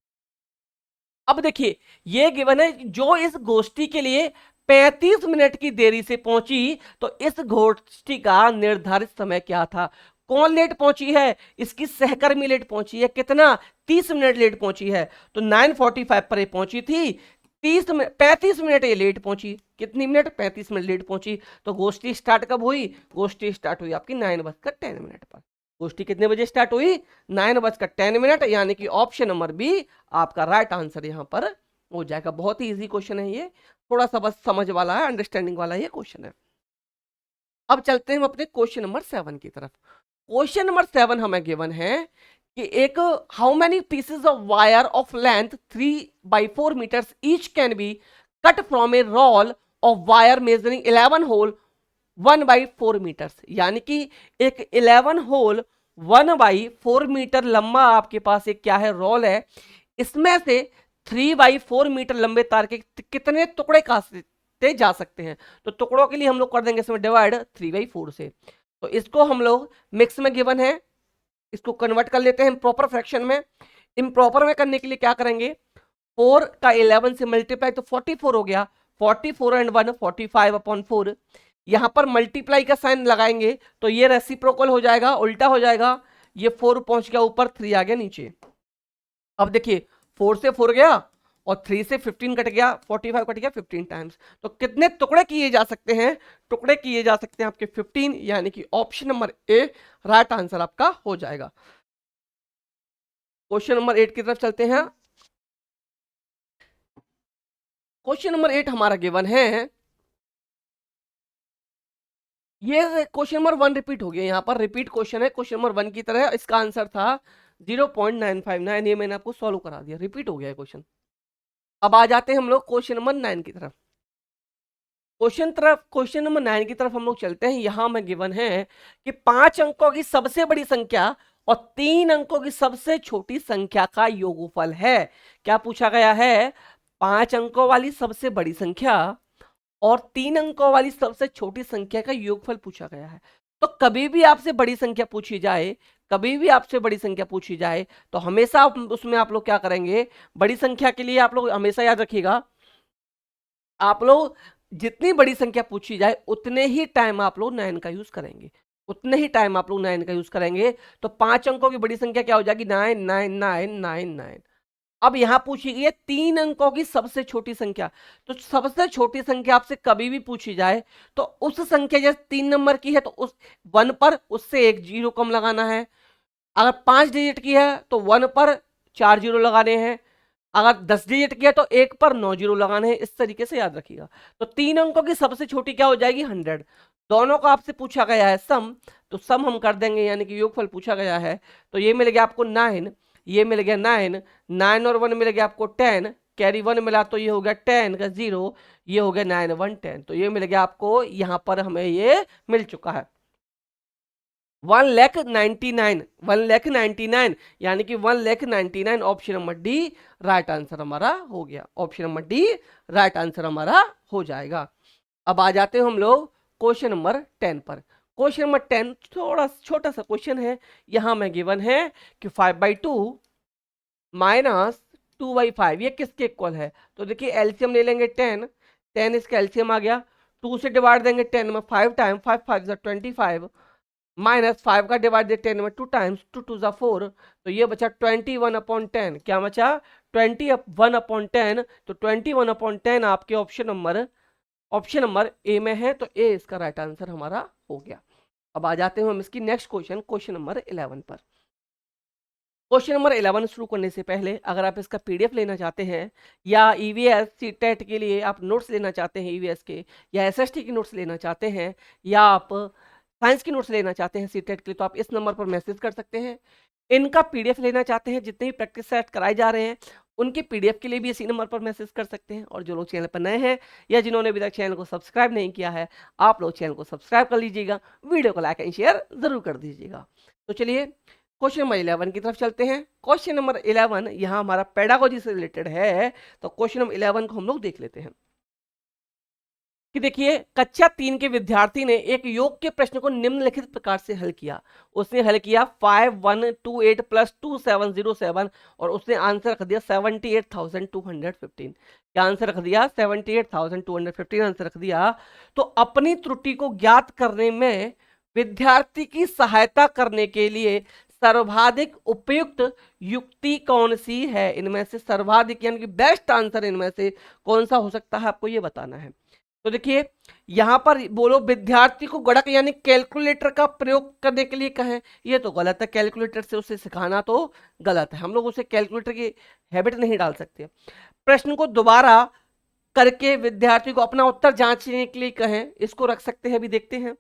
अब देखिए ये गिवन है जो इस गोष्ठी के लिए 35 मिनट की देरी से पहुंची, तो इस गोष्ठी का निर्धारित समय क्या था। कौन लेट पहुंची है, इसकी सहकर्मी लेट पहुंची है, कितना, 30 मिनट लेट पहुंची है। तो 9:45 पर ये पहुंची थी, 35 मिनट ये लेट पहुंची, कितनी मिनट, 35 मिनट लेट पहुंची। तो गोष्ठी स्टार्ट कब हुई, गोष्ठी स्टार्ट हुई आपकी 9:10 पर। गोष्ठी कितने बजे स्टार्ट हुई, 9:10, यानी कि ऑप्शन नंबर बी आपका राइट आंसर यहां पर हो जाएगा। बहुत ही इजी क्वेश्चन है ये, थोड़ा सा बस समझ वाला है, अंडरस्टैंडिंग वाला ये क्वेश्चन है। अब चलते हैं हम अपने क्वेश्चन नंबर 7 की तरफ। क्वेश्चन नंबर 7 हमें गिवन है कि एक how many pieces of wire of length 3/4 metres each can be cut from a roll of wire measuring 11 whole 1/4 metres. यानी कि एक 11 होल 1/4 मीटर लंबा आपके पास एक क्या है, रोल है। इसमें से 3/4 मीटर लंबे तार के कितने टुकड़े काटे जा सकते हैं। तो टुकड़ों के लिए हम लोग कर देंगे इसमें डिवाइड 3/4 से। तो इसको हम लोग मिक्स में गिवन है, इसको कन्वर्ट कर लेते हैं प्रॉपर फ्रैक्शन में। इम्प्रॉपर में करने के लिए क्या करेंगे, 4 का 11 से मल्टीप्लाई तो 44 हो गया, 44 एंड 1 45/4। यहां पर मल्टीप्लाई का साइन लगाएंगे तो ये रेसिप्रोकल हो जाएगा, उल्टा हो जाएगा, ये 4 पहुंच गया ऊपर, 3 आ गया नीचे। अब देखिए 4 से 4 गया और 3 से 15 कट गया, 45 कट गया 15 टाइम्स। तो कितने टुकड़े किए जा सकते हैं? टुकड़े किए जा सकते हैं आपके 15, यानी कि option number A right answer आपका हो जाएगा। क्वेश्चन नंबर 8 की तरफ चलते हैं। क्वेश्चन नंबर 8 हमारा गिवन है, ये क्वेश्चन नंबर 1 रिपीट हो गया, यहाँ पर रिपीट क्वेश्चन है क्वेश्चन नंबर 1 की तरह। इसका आंसर था 0.959, ये मैंने आपको सॉल्व करा दिया, रिपीट हो गया है क्वेश्चन। अब आ जाते हैं हम लोग क्वेश्चन नंबर 9 की तरफ। क्वेश्चन नंबर 9 की तरफ हम लोग चलते हैं। यहां में गिवन है कि 5 अंकों की सबसे बड़ी संख्या और 3 अंकों की सबसे छोटी संख्या का योगफल है। क्या पूछा गया है? 5 अंकों वाली सबसे बड़ी संख्या और 3 अंकों वाली सबसे छोटी संख्या का योगफल पूछा गया है। तो कभी भी आपसे बड़ी संख्या पूछी जाए, कभी भी आपसे बड़ी संख्या पूछी जाए, तो हमेशा उसमें आप लोग क्या करेंगे? बड़ी संख्या के लिए आप लोग हमेशा याद रखिएगा, आप लोग जितनी बड़ी संख्या पूछी जाए उतने ही टाइम आप लोग 9 का यूज करेंगे, उतने ही टाइम आप लोग 9 का यूज करेंगे। तो 5 अंकों की बड़ी संख्या क्या हो जाएगी? 9 9 9 9 9। अब यहां पूछी गई है 3 अंकों की सबसे छोटी संख्या। तो सबसे छोटी संख्या आपसे कभी भी पूछी जाए तो उस संख्या जैसे 3 नंबर की है तो उस 1 पर उससे एक जीरो कम लगाना है। अगर 5 डिजिट की है तो 1 पर 4 जीरो लगाने हैं। अगर 10 डिजिट की है तो 1 पर 9 जीरो लगाने हैं। इस तरीके से याद रखिएगा। तो 3 अंकों की सबसे छोटी क्या हो जाएगी? 100। दोनों का आपसे पूछा गया है सम, तो सम हम कर देंगे, यानी कि योगफल पूछा गया है। तो ये मिल गया आपको 9, ये मिल गया 9, 9 और 1 मिल गया आपको 10, कैरी 1 मिला तो ये हो गया 10 का 0, ये हो गया 9 1 10। तो ये मिल गया आपको, यहां पर हमें ये मिल चुका है 1,99,000, 1,99,000, यानी कि 1,99,000। Option number D right answer हमारा हो गया, option number D right answer हमारा हो जाएगा। अब आ जाते हैं हम लोग क्वेश्चन नंबर 10 पर। क्वेश्चन नंबर 10 थोड़ा छोटा सा क्वेश्चन है। यहां में गिवन है कि 5/2 माइनस 2/5 ये किसके इक्वल है? तो देखिए एलसीएम ले लेंगे 10, 10 इसका एलसीएम आ गया, 2 से डिवाइड देंगे 10 में 5 टाइम, 5 5 25, माइनस 5 का डिवाइड दे 10 में 2 टाइम्स, 2 2 4, तो ये बचा 21/10। क्या बचा? 21/10। तो 21/10 आपके ऑप्शन नंबर ए में है, तो ए इसका राइट आंसर हमारा हो गया। अब आ जाते हैं हम इसकी नेक्स्ट क्वेश्चन नंबर 11 पर। क्वेश्चन नंबर 11 शुरू करने से पहले अगर आप इसका पीडीएफ लेना चाहते हैं या ईवीएस सीटेट के लिए आप नोट्स लेना चाहते हैं ईवीएस के, या एसएसटी के नोट्स लेना चाहते हैं, या आप साइंस की नोट्स लेना चाहते हैं सीटेट के लिए, तो आप इस नंबर पर मैसेज कर सकते हैं। इनका पीडीएफ लेना चाहते हैं, जितने भी प्रैक्टिस सेट कराए जा रहे हैं उनके पीडीएफ के लिए भी इसी नंबर पर मैसेज कर सकते हैं। और जो लोग चैनल पर नए हैं या जिन्होंने अभी तक चैनल को सब्सक्राइब नहीं किया है, आप लोग चैनल को सब्सक्राइब कर लीजिएगा, वीडियो को लाइक एंड शेयर जरूर कर दीजिएगा। तो चलिए क्वेश्चन नंबर 11 की तरफ चलते हैं। क्वेश्चन नंबर 11 यहाँ हमारा पेडागोजी से रिलेटेड है, तो क्वेश्चन नंबर 11 को हम लोग देख लेते हैं कि देखिए कक्षा 3 के विद्यार्थी ने एक योग के प्रश्न को निम्नलिखित प्रकार से हल किया। उसने हल किया 5128 प्लस 2707 और उसने आंसर रख दिया 78,215। क्या आंसर रख दिया? 78,215 आंसर रख दिया। तो अपनी त्रुटि को ज्ञात करने में विद्यार्थी की सहायता करने के लिए सर्वाधिक उपयुक्त युक्ति कौन सी है? इनमें से सर्वाधिक यानी कि बेस्ट आंसर इनमें से कौन सा हो सकता है, आपको ये बताना है। तो देखिए यहां पर बोलो विद्यार्थी को गणक यानी कैलकुलेटर का प्रयोग करने के लिए कहें, ये तो गलत है। कैलकुलेटर से उसे सिखाना तो गलत है, हम लोग उसे कैलकुलेटर की हैबिट नहीं डाल सकते। प्रश्न को दोबारा करके विद्यार्थी को अपना उत्तर जांचने के लिए कहें, इसको रख सकते हैं, अभी देखते हैं।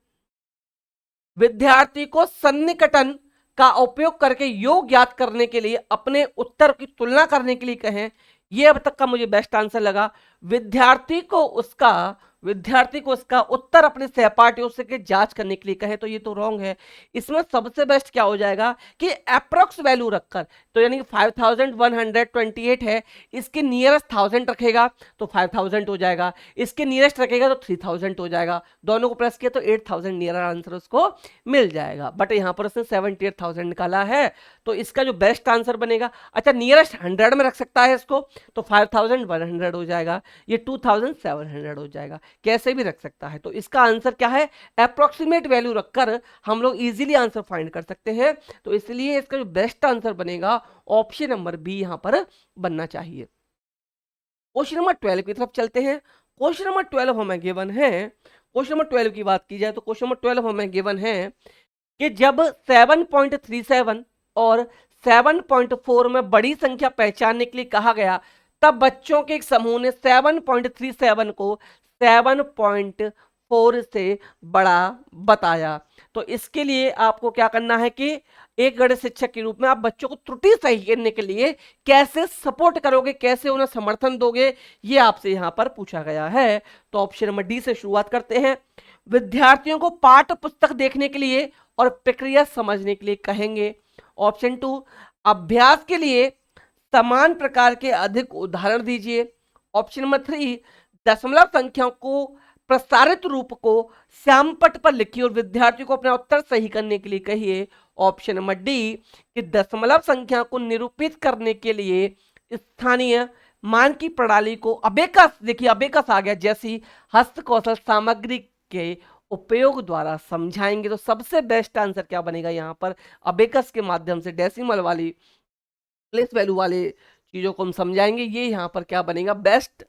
विद्यार्थी को सन्निकटन का उपयोग करके योग ज्ञात करने के लिए अपने उत्तर की तुलना करने के लिए कहें, यह अब तक का मुझे बेस्ट आंसर लगा। विद्यार्थी को उसका विद्यार्थी को इसका उत्तर अपने सहपाठियों से के जांच करने के लिए कहें तो ये तो रॉन्ग है। इसमें सबसे बेस्ट क्या हो जाएगा कि अप्रोक्स वैल्यू रखकर, तो यानी कि 5128 है, इसके नियरेस्ट 1000 रखेगा तो 5000 हो जाएगा, इसके नियरेस्ट रखेगा तो 3000 हो जाएगा, दोनों को प्लस किया तो 8000 नियर आंसर उसको मिल जाएगा। बट यहाँ पर उसने 78,000 निकाला है, तो इसका जो बेस्ट आंसर बनेगा, अच्छा नियरेस्ट 100 में रख सकता है इसको, तो 5100 हो जाएगा, ये 2700 हो जाएगा, कैसे भी रख सकता है। तो इसका आंसर क्या है, अप्रोक्सीमेट वैल्यू रखकर हम लोग इजीली आंसर फाइंड कर सकते हैं। तो इसलिए इसका जो बेस्ट आंसर बनेगा ऑप्शन नंबर बी यहां पर बनना चाहिए। क्वेश्चन नंबर 12 की तरफ चलते हैं। क्वेश्चन नंबर 12 हमें गिवन है, क्वेश्चन नंबर 12 की बात की जाए तो क्वेश्चन नंबर 12 हमें गिवन है कि जब 7.37 और 7.4 में बड़ी संख्या पहचानने के लिए कहा गया, तब बच्चों के एक समूह ने 7.37 को 7.4 से बड़ा बताया। तो इसके लिए आपको क्या करना है कि एक गणित शिक्षक के रूप में आप बच्चों को त्रुटि सही करने के लिए कैसे सपोर्ट करोगे, कैसे उन्हें समर्थन दोगे, ये आपसे यहां पर पूछा गया है। तो ऑप्शन नंबर डी से शुरुआत करते हैं। विद्यार्थियों को पाठ्य पुस्तक देखने के लिए और प्रक्रिया समझने के लिए कहेंगे। ऑप्शन 2, अभ्यास के लिए समान प्रकार के अधिक उदाहरण दीजिए। ऑप्शन नंबर 3, दशमलव संख्याओं को प्रसारित रूप को श्यामपट्ट पर लिखिए और विद्यार्थियों को अपना उत्तर सही करने के लिए कहिए। ऑप्शन नंबर डी, कि दशमलव संख्या को निरूपित करने के लिए स्थानीय मान की प्रणाली को अबेकस, देखिए अबेकस आ गया, जैसी हस्तकौशल सामग्री के उपयोग द्वारा समझाएंगे। तो सबसे बेस्ट आंसर क्या बनेगा यहाँ पर, अबेकस के माध्यम से डेसिमल वाली प्लेस वैल्यू वाले चीजों को हम समझाएंगे, ये यहाँ पर क्या बनेगा, बेस्ट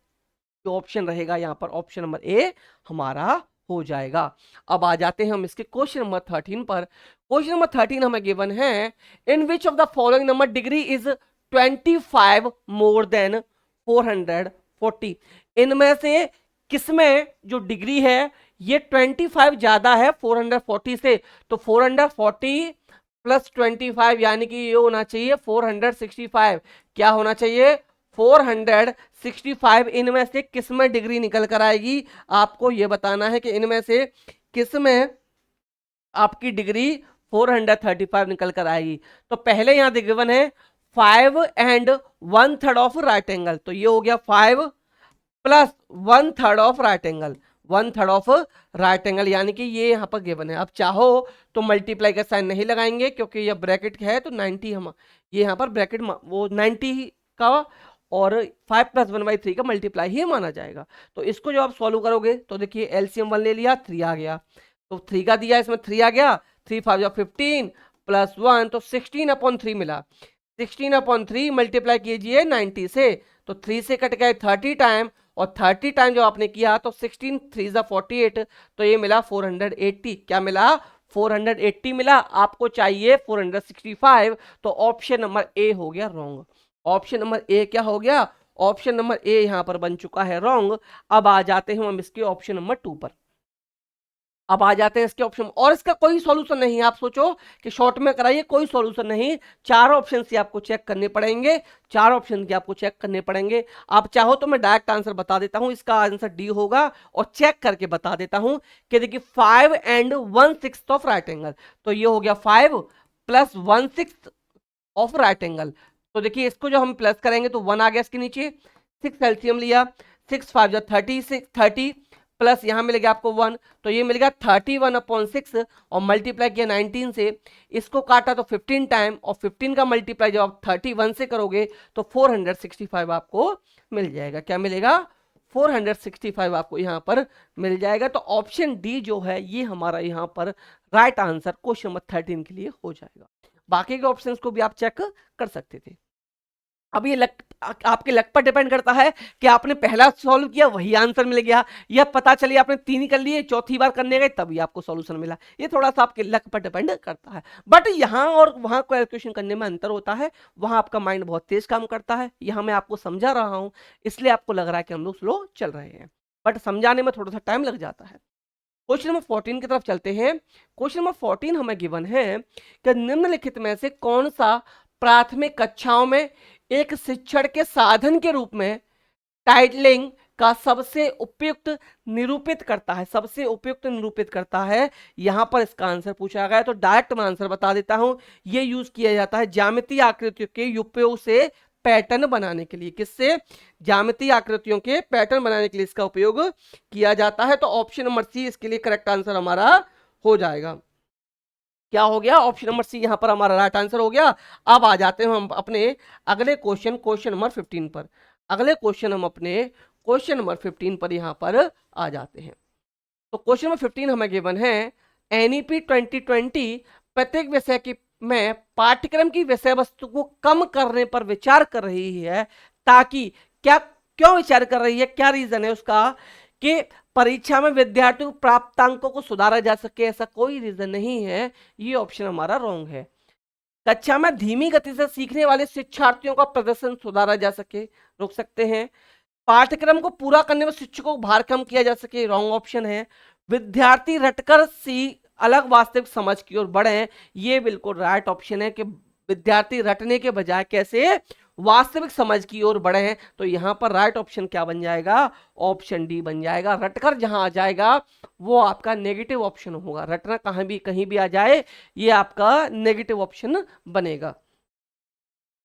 जो ऑप्शन रहेगा यहाँ पर ऑप्शन नंबर ए हमारा हो जाएगा। अब आ जाते हैं हम इसके क्वेश्चन नंबर 13 पर। क्वेश्चन नंबर 13 हमें गिवन है, in which of the following number degree is 25 more than 440। इनमें से किसमें जो डिग्री है ये 25 ज्यादा है 440 से, तो 440 प्लस 25 यानी कि ये होना चाहिए 465। क्या होना चाहिए, 465। इनमें से किस में डिग्री निकल कर आएगी, आपको यह बताना है कि इनमें से किस में आपकी डिग्री 435 निकल कर आएगी। तो पहले यहां गिवन है 5 एंड 1/3 ऑफ राइट एंगल, तो ये हो गया 5 plus 1/3 of right angle, 1/3 of right angle, यानी कि ये यहाँ पर गिवन है। आप चाहो तो मल्टीप्लाई का साइन नहीं लगाएंगे क्योंकि ये ब्रैकेट है, तो 90 हम ये यहाँ पर ब्रैकेट वो 90 का और 5 + 1/3 का मल्टीप्लाई ही माना जाएगा। तो इसको जब आप सॉल्व करोगे तो देखिए एलसीएम 1 ले लिया, 3 आ गया, तो 3 का दिया, इसमें 3 आ गया, 3 5 15 प्लस 1 तो 16/3 मिला। 16/3 मल्टीप्लाई कीजिए 90 से, तो 3 से कट गए 30 टाइम, और 30 टाइम जब आपने किया तो 16 3 = 48, तो ये मिला 480। क्या मिला, 480 मिला। आपको चाहिए 465, तो ऑप्शन नंबर ए हो गया रॉन्ग। ऑप्शन नंबर ए क्या हो गया, ऑप्शन नंबर ए यहां पर बन चुका है रॉन्ग। अब आ जाते हैं हम इसके ऑप्शन नंबर 2 पर। अब आ जाते हैं इसके ऑप्शन, और इसका कोई सॉल्यूशन नहीं है। आप सोचो कि शॉर्ट में कराइए, कोई सॉल्यूशन नहीं, 4 ऑप्शन से आपको चेक करने पड़ेंगे, 4 ऑप्शन के आपको चेक करने पड़ेंगे। आप चाहो तो मैं डायरेक्ट आंसर बता देता हूं, इसका आंसर डी होगा, और चेक करके बता देता हूं कि देखिए 5 एंड 1/6 ऑफ राइट एंगल, तो ये हो गया 5 प्लस 1/6 ऑफ राइट एंगल। तो देखिए इसको जो हम प्लस करेंगे तो 1 आ गया इसके नीचे, 6 एलसीएम लिया, 6 5 = 30 प्लस यहां मिलेगा आपको 1, तो ये मिलेगा 31/6 और मल्टीप्लाई किया 19 से, इसको काटा तो 15 टाइम, और 15 का मल्टीप्लाई जब आप 31 से करोगे तो 465 आपको मिल जाएगा। क्या मिलेगा, 465 आपको यहां पर मिल जाएगा। तो ऑप्शन डी जो है ये हमारा यहां पर राइट आंसर क्वेश्चन नंबर 13 के लिए हो जाएगा। बाकी के ऑप्शंस को भी आप चेक कर सकते थे। अब ये आपके लक पर डिपेंड करता है कि आपने पहला सॉल्व किया वही आंसर मिल गया, या पता चलिए आपने 3 ही कर लिए, चौथी बार करने गए तभी आपको सॉल्यूशन मिला। ये थोड़ा सा आपके लक पर डिपेंड करता है। बट यहाँ और वहाँ कैलकुलेशन करने में अंतर होता है, वहाँ आपका माइंड बहुत तेज काम करता है, यहाँ मैं आपको समझा रहा हूँ, इसलिए आपको लग रहा है कि हम लोग स्लो चल रहे हैं, बट समझाने में थोड़ा सा टाइम लग जाता है। क्वेश्चन नंबर 14 की तरफ चलते हैं। क्वेश्चन नंबर 14 हमें गिवन है कि निम्नलिखित में से कौन सा प्राथमिक कक्षाओं में एक शिक्षण के साधन के रूप में टाइटलिंग, का सबसे उपयुक्त निरूपित करता है, सबसे उपयुक्त निरूपित करता है। यहां पर इसका आंसर पूछा गया है तो डायरेक्ट मैं आंसर बता देता हूं। ये यूज किया जाता है ज्यामितीय आकृतियों के उपयोग से पैटर्न बनाने के लिए। किससे? ज्यामितीय आकृतियों के पैटर्न बनाने के लिए इसका उपयोग किया जाता है। तो ऑप्शन नंबर सी इसके लिए करेक्ट आंसर हमारा हो जाएगा। क्या हो गया? ऑप्शन नंबर सी यहां पर हमारा राइट आंसर हो गया। अब आ जाते हैं हम अपने अगले क्वेश्चन नंबर 15 पर। अगले क्वेश्चन हम अपने क्वेश्चन नंबर 15 पर यहां पर आ जाते हैं। तो क्वेश्चन नंबर 15 हमें गिवन है एनईपी 2020 प्रत्येक विषय की में पाठ्यक्रम की विषय वस्तु को कम करने पर विचार कर रही है, ताकि क्या क्यों विचार कर रही है, क्या रीजन है उसका कि परीक्षा में विद्यार्थियों को प्राप्तांकों को सुधारा जा सके? ऐसा कोई रीजन नहीं है, ये ऑप्शन हमारा रॉन्ग है। कक्षा में धीमी गति से सीखने वाले शिक्षार्थियों का प्रदर्शन सुधारा जा सके, रोक सकते हैं। पाठ्यक्रम को पूरा करने में शिक्षकों को भार कम किया जा सके, रॉन्ग ऑप्शन है। विद्यार्थी रटकर सी अलग वास्तविक समझ की ओर बढ़े, ये बिल्कुल राइट ऑप्शन है कि विद्यार्थी रटने के बजाय कैसे वास्तविक समझ की ओर बढ़े हैं। तो यहां पर राइट ऑप्शन क्या बन जाएगा? ऑप्शन डी बन जाएगा। रटकर जहां आ जाएगा वो आपका नेगेटिव ऑप्शन होगा। रटना कहीं भी आ जाए ये आपका नेगेटिव ऑप्शन बनेगा।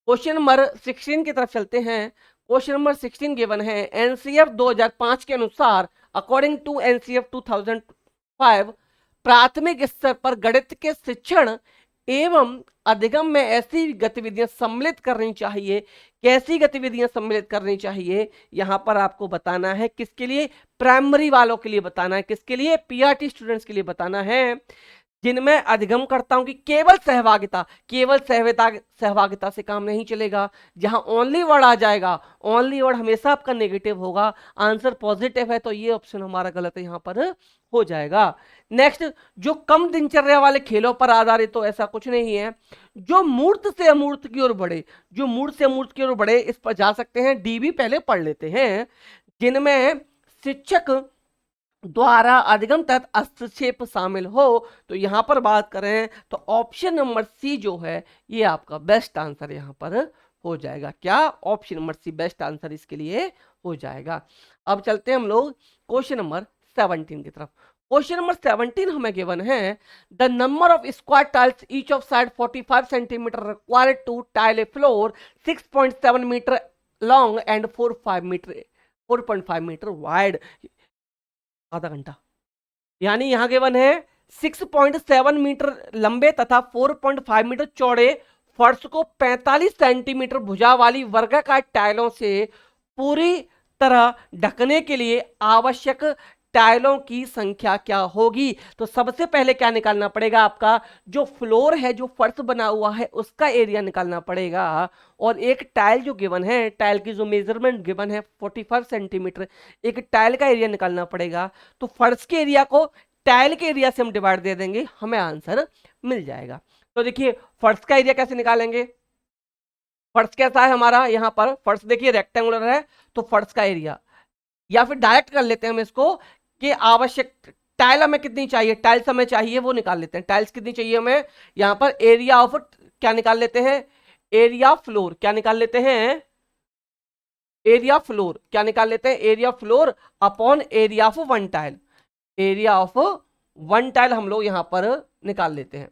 क्वेश्चन नंबर 16 की तरफ चलते हैं। क्वेश्चन नंबर 16 गिवन है एनसीएफ 2005 के अनुसार अकॉर्डिंग टू एनसीएफ 2005 प्राथमिक स्तर पर गणित के शिक्षण एवं अधिगम में ऐसी गतिविधियां सम्मिलित करनी चाहिए। कैसी गतिविधियां सम्मिलित करनी चाहिए यहां पर आपको बताना है। किसके लिए? प्राइमरी वालों के लिए बताना है। किसके लिए? पीआरटी स्टूडेंट्स के लिए बताना है, जिनमें अधिगम करता हूं कि केवल सहभागिता से काम नहीं चलेगा। जहां ओनली वर्ड आ जाएगा, ओनली वर्ड हमेशा आपका नेगेटिव होगा। आंसर पॉजिटिव है तो ये ऑप्शन हमारा गलत है, यहां पर हो जाएगा। नेक्स्ट, जो कम दिनचर्या वाले खेलों पर आधारित, तो ऐसा कुछ नहीं है। जो मूर्त से अमूर्त की ओर बढ़े, जो मूर्त से अमूर्त की ओर बढ़े, इस पर जा सकते हैं। डी भी पहले पढ़ लेते हैं। जिनमें शिक्षक द्वारा अधिगम तथा हस्तक्षेप शामिल हो, तो यहां पर बात करें तो ऑप्शन नंबर सी जो है ये आपका बेस्ट आंसर यहां पर हो जाएगा। क्या? Option number C best answer इसके लिए हो जाएगा। अब चलते हैं हम लोग क्वेश्चन नंबर 17 की तरफ। क्वेश्चन नंबर 17 हमें गिवन है the number of square tiles each of side 45 centimetre required to tile a floor 6.7 metre long and 4.5 metre wide. आधा घंटा, यानी यहां गिवन है 6.7 मीटर लंबे तथा 4.5 मीटर चौड़े फर्श को 45 सेंटीमीटर भुजा वाली वर्गाकार टाइलों से पूरी तरह ढकने के लिए आवश्यक टाइलों की संख्या क्या होगी? तो सबसे पहले क्या निकालना पड़ेगा? आपका जो फ्लोर है, जो फर्श बना हुआ है, उसका एरिया निकालना पड़ेगा। और एक टाइल जो गिवन है, टाइल की जो मेजरमेंट गिवन है 45 सेंटीमीटर, एक टाइल का एरिया निकालना पड़ेगा। तो फर्श के एरिया को टाइल के एरिया से हम डिवाइड दे देंगे, हमें आंसर मिल जाएगा। तो देखिए फर्श का एरिया कैसे निकालेंगे? फर्श कैसा है हमारा? यहां पर फर्श देखिए रेक्टेंगुलर है, तो फर्श का एरिया, या फिर डायरेक्ट कर लेते हैं हम इसको कि आवश्यक टाइल हमें कितनी चाहिए, टाइल्स हमें चाहिए वो निकाल लेते हैं। टाइल्स कितनी चाहिए हमें? यहां पर एरिया ऑफ क्या निकाल लेते हैं? एरिया फ्लोर क्या निकाल लेते हैं? एरिया फ्लोर क्या निकाल लेते हैं? Area floor upon area of one tile. Area of one tile हम लोग यहां पर निकाल लेते हैं,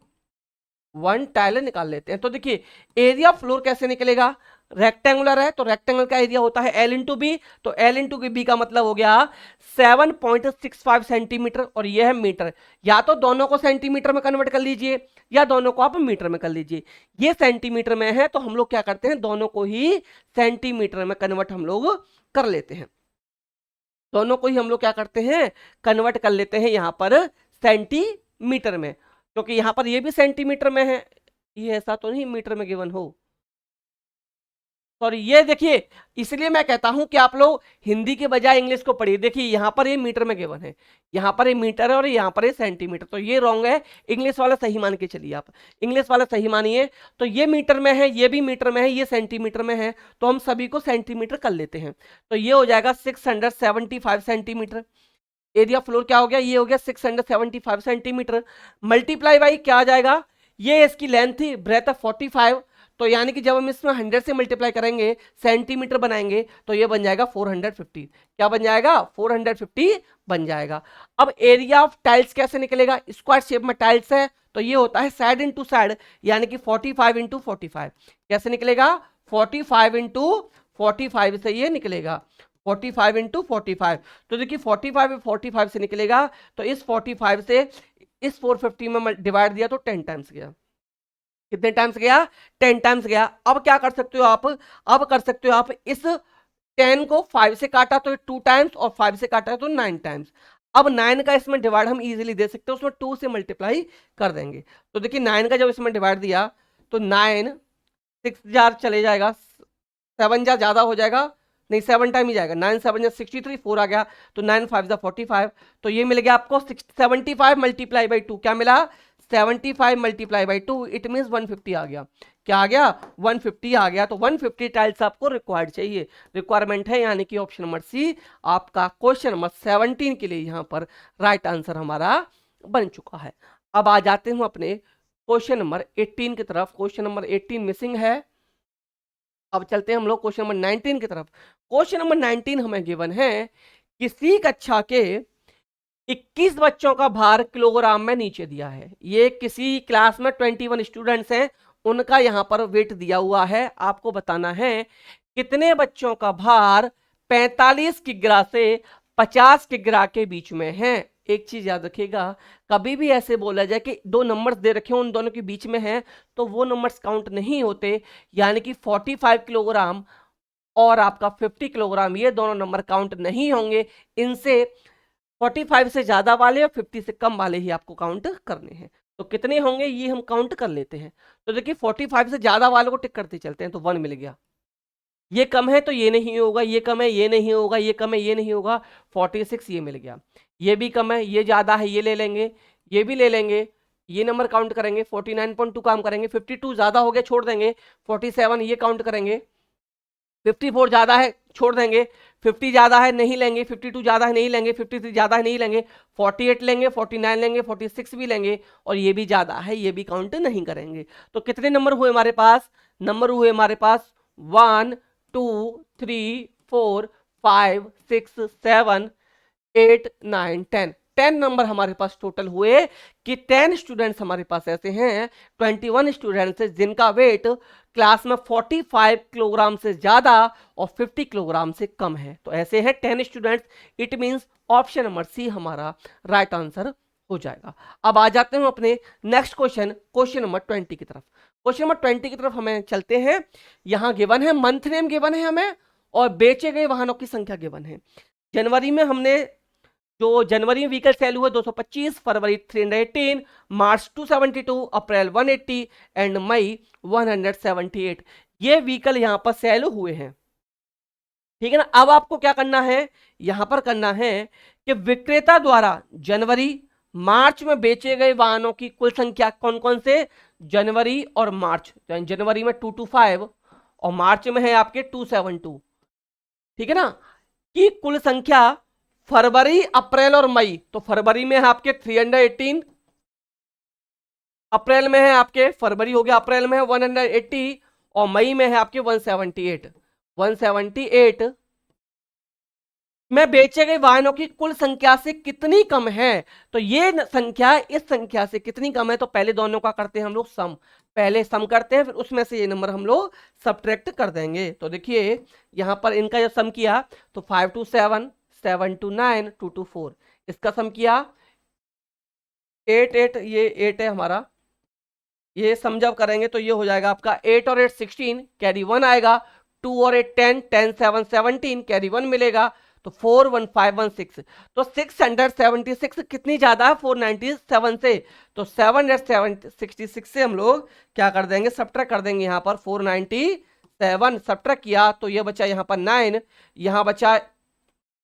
वन टाइल निकाल लेते हैं। तो देखिए एरिया फ्लोर कैसे निकलेगा? रेक्टेंगुलर है तो रेक्टेंगल का एरिया होता है L इंटू बी, तो L इंटू बी का मतलब हो गया 7.65 सेंटीमीटर, और यह है मीटर। या तो दोनों को सेंटीमीटर में कन्वर्ट कर लीजिए या दोनों को आप मीटर में कर लीजिए। ये सेंटीमीटर में है तो हम लोग क्या करते हैं, दोनों को ही सेंटीमीटर में कन्वर्ट हम लोग कर लेते हैं। दोनों को ही हम लोग क्या करते हैं, कन्वर्ट कर लेते हैं यहां पर सेंटीमीटर में, क्योंकि यहां पर ये भी सेंटीमीटर में है, ये ऐसा तो नहीं मीटर में गिवन हो। सॉरी, ये देखिए इसलिए मैं कहता हूं कि आप लोग हिंदी के बजाय इंग्लिश को पढ़िए। देखिए यहां पर ये मीटर में गिवन है, यहां पर ये मीटर है और यहां पर ये सेंटीमीटर, तो ये रॉन्ग है। इंग्लिश वाला सही मान के चलिए, आप इंग्लिश वाला सही मानिए। तो ये मीटर में है, ये भी मीटर में है, ये सेंटीमीटर में है, तो हम सभी को सेंटीमीटर कर लेते हैं। तो ये हो जाएगा 675 सेंटीमीटर। एरिया फ्लोर क्या हो गया? ये हो गया 675 सेंटीमीटर। मल्टीप्लाई बाई क्या आ जाएगा? ये इसकी लेंथ थी, ब्रेथ है 45, तो यानी कि जब हम इसमें 100 से मल्टीप्लाई करेंगे, सेंटीमीटर बनाएंगे, तो ये बन जाएगा 450। क्या बन जाएगा? 450 बन जाएगा। अब एरिया ऑफ टाइल्स कैसे निकलेगा? स्क्वायर शेप में टाइल्स है तो ये होता है साइड इंटू साइड, यानी कि 45 इंटू 45। कैसे निकलेगा? 45 इंटू 45 से ये निकलेगा, 45 इंटू 45। तो देखिए 45 45 से निकलेगा, तो इस 45 से इस 450 में डिवाइड दिया तो 10 टाइम्स गया। कितने टाइम्स गया? 10 टाइम्स गया। अब क्या कर सकते हो आप? अब कर सकते हो आप, इस 10 को 5 से काटा तो 2 टाइम्स, और 5 से काटा तो 9 टाइम्स। अब 9 का इसमें डिवाइड हम इजीली दे सकते हैं, उसमें 2 से मल्टीप्लाई कर देंगे। तो देखिए 9 का जब इसमें डिवाइड दिया तो 9 6 जार चले जाएगा, 7 जार ज्यादा हो जाएगा, नहीं 7 टाइम ही जाएगा, 9 7 जार 63, 4 आ गया, तो 9 5 जार 45। तो ये मिल गया आपको 75 मल्टीप्लाई बाई 2। क्या मिला? 75 मल्टीप्लाई बाई 2, इट मीन 150 आ गया। क्या आ गया? 150 आ गया। तो 150 टाइल्स आपको रिक्वायर्ड चाहिए, रिक्वायरमेंट है, यानी कि ऑप्शन नंबर सी आपका क्वेश्चन नंबर 17 के लिए यहाँ पर राइट आंसर हमारा बन चुका है। अब आ जाते हैं अपने क्वेश्चन नंबर 18 की तरफ। क्वेश्चन नंबर 18 मिसिंग है। अब चलते हैं हम लोग क्वेश्चन नंबर 19 की तरफ। क्वेश्चन नंबर 19 हमें गिवन है, किसी कक्षा के 21 बच्चों का भार किलोग्राम में नीचे दिया है। ये किसी क्लास में 21 स्टूडेंट्स हैं, उनका यहाँ पर वेट दिया हुआ है। आपको बताना है कितने बच्चों का भार 45 किग्रा से 50 किग्रा के बीच में है। एक चीज याद रखिएगा, कभी भी ऐसे बोला जाए कि दो नंबर्स दे रखे हो उन दोनों के बीच में है, तो वो नंबर्स काउंट नहीं होते। यानी कि 45 किलोग्राम और आपका 50 किलोग्राम, ये दोनों नंबर काउंट नहीं होंगे। इनसे 45 से ज्यादा वाले और 50 से कम वाले ही आपको काउंट करने हैं। तो कितने होंगे ये हम काउंट कर लेते हैं। तो देखिए 45 से ज्यादा वालों को टिक करते चलते हैं, तो 1 मिल गया। ये कम है तो ये नहीं होगा, ये कम है ये नहीं होगा, ये कम है ये नहीं होगा, 46 ये मिल गया। ये भी कम है, ये ज्यादा है, ये ले लेंगे, ये भी ले लेंगे, ये नंबर काउंट करेंगे, 49.2 काम करेंगे, 52 ज्यादा हो गया छोड़ देंगे, 47 ये काउंट करेंगे, 54 ज्यादा है छोड़ देंगे, 50 ज्यादा है नहीं लेंगे, 52 ज्यादा है नहीं लेंगे, 53 ज्यादा है नहीं लेंगे, 48 लेंगे, 49 लेंगे, 46 भी लेंगे, और ये भी ज्यादा है ये भी काउंट नहीं करेंगे। तो कितने नंबर हुए हमारे पास? नंबर हुए हमारे पास 1 2 3 4 5 6 7 8 9 10। 10 नंबर हमारे पास टोटल हुए कि 10 स्टूडेंट्स हमारे पास ऐसे हैं, 21 स्टूडेंट्स जिनका वेट क्लास में 45 किलोग्राम से ज्यादा और 50 किलोग्राम से कम है। तो ऐसे हैं 10 students. It means option number C हमारा राइट आंसर हो जाएगा। अब आ जाते हैं अपने नेक्स्ट क्वेश्चन, क्वेश्चन नंबर 20 की तरफ। क्वेश्चन नंबर 20 की तरफ हमें चलते हैं। यहां गिवन है मंथ नेम गिवन है हमें, और बेचे गए वाहनों की संख्या गिवन है। जनवरी में हमने जो जनवरी में व्हीकल सेल हुए 225, फरवरी 318, मार्च 272, अप्रैल 180 एंड मई 178 ये व्हीकल यहां पर सेल हुए हैं। ठीक है ना। अब आपको क्या करना है, यहां पर करना है कि विक्रेता द्वारा जनवरी मार्च में बेचे गए वाहनों की कुल संख्या कौन कौन से, जनवरी और मार्च, जनवरी में 225 और मार्च में है आपके 272, ठीक है ना, की कुल संख्या फरवरी अप्रैल और मई। तो फरवरी में है आपके 318, अप्रैल में है आपके, फरवरी हो गया, अप्रैल में है 180 और मई में है आपके 178 में बेचे गए वाहनों की कुल संख्या से कितनी कम है। तो ये संख्या इस संख्या से कितनी कम है, तो पहले दोनों का करते हैं हम लोग सम, पहले सम करते हैं, फिर उसमें से ये नंबर हम लोग सब्ट्रैक्ट कर देंगे। तो देखिए यहां पर इनका जब सम किया तो 5 to 7, 7 to 9, 2 to 4, इसका सम किया 8 8, ये 8 है हमारा, ये सम जब करेंगे तो ये हो जाएगा आपका 8 और 8 16, कैरी 1 आएगा, 2 और 8 10, 10 7 17, कैरी 1 मिलेगा, तो 4 1 5 1 6, तो 676 कितनी ज्यादा है 497 से, तो 766 से हम लोग क्या कर देंगे, सब्ट्रैक्ट कर देंगे। यहाँ पर 497 सब्ट्रैक्ट किया तो ये बचा यहाँ पर 9, यहाँ बचा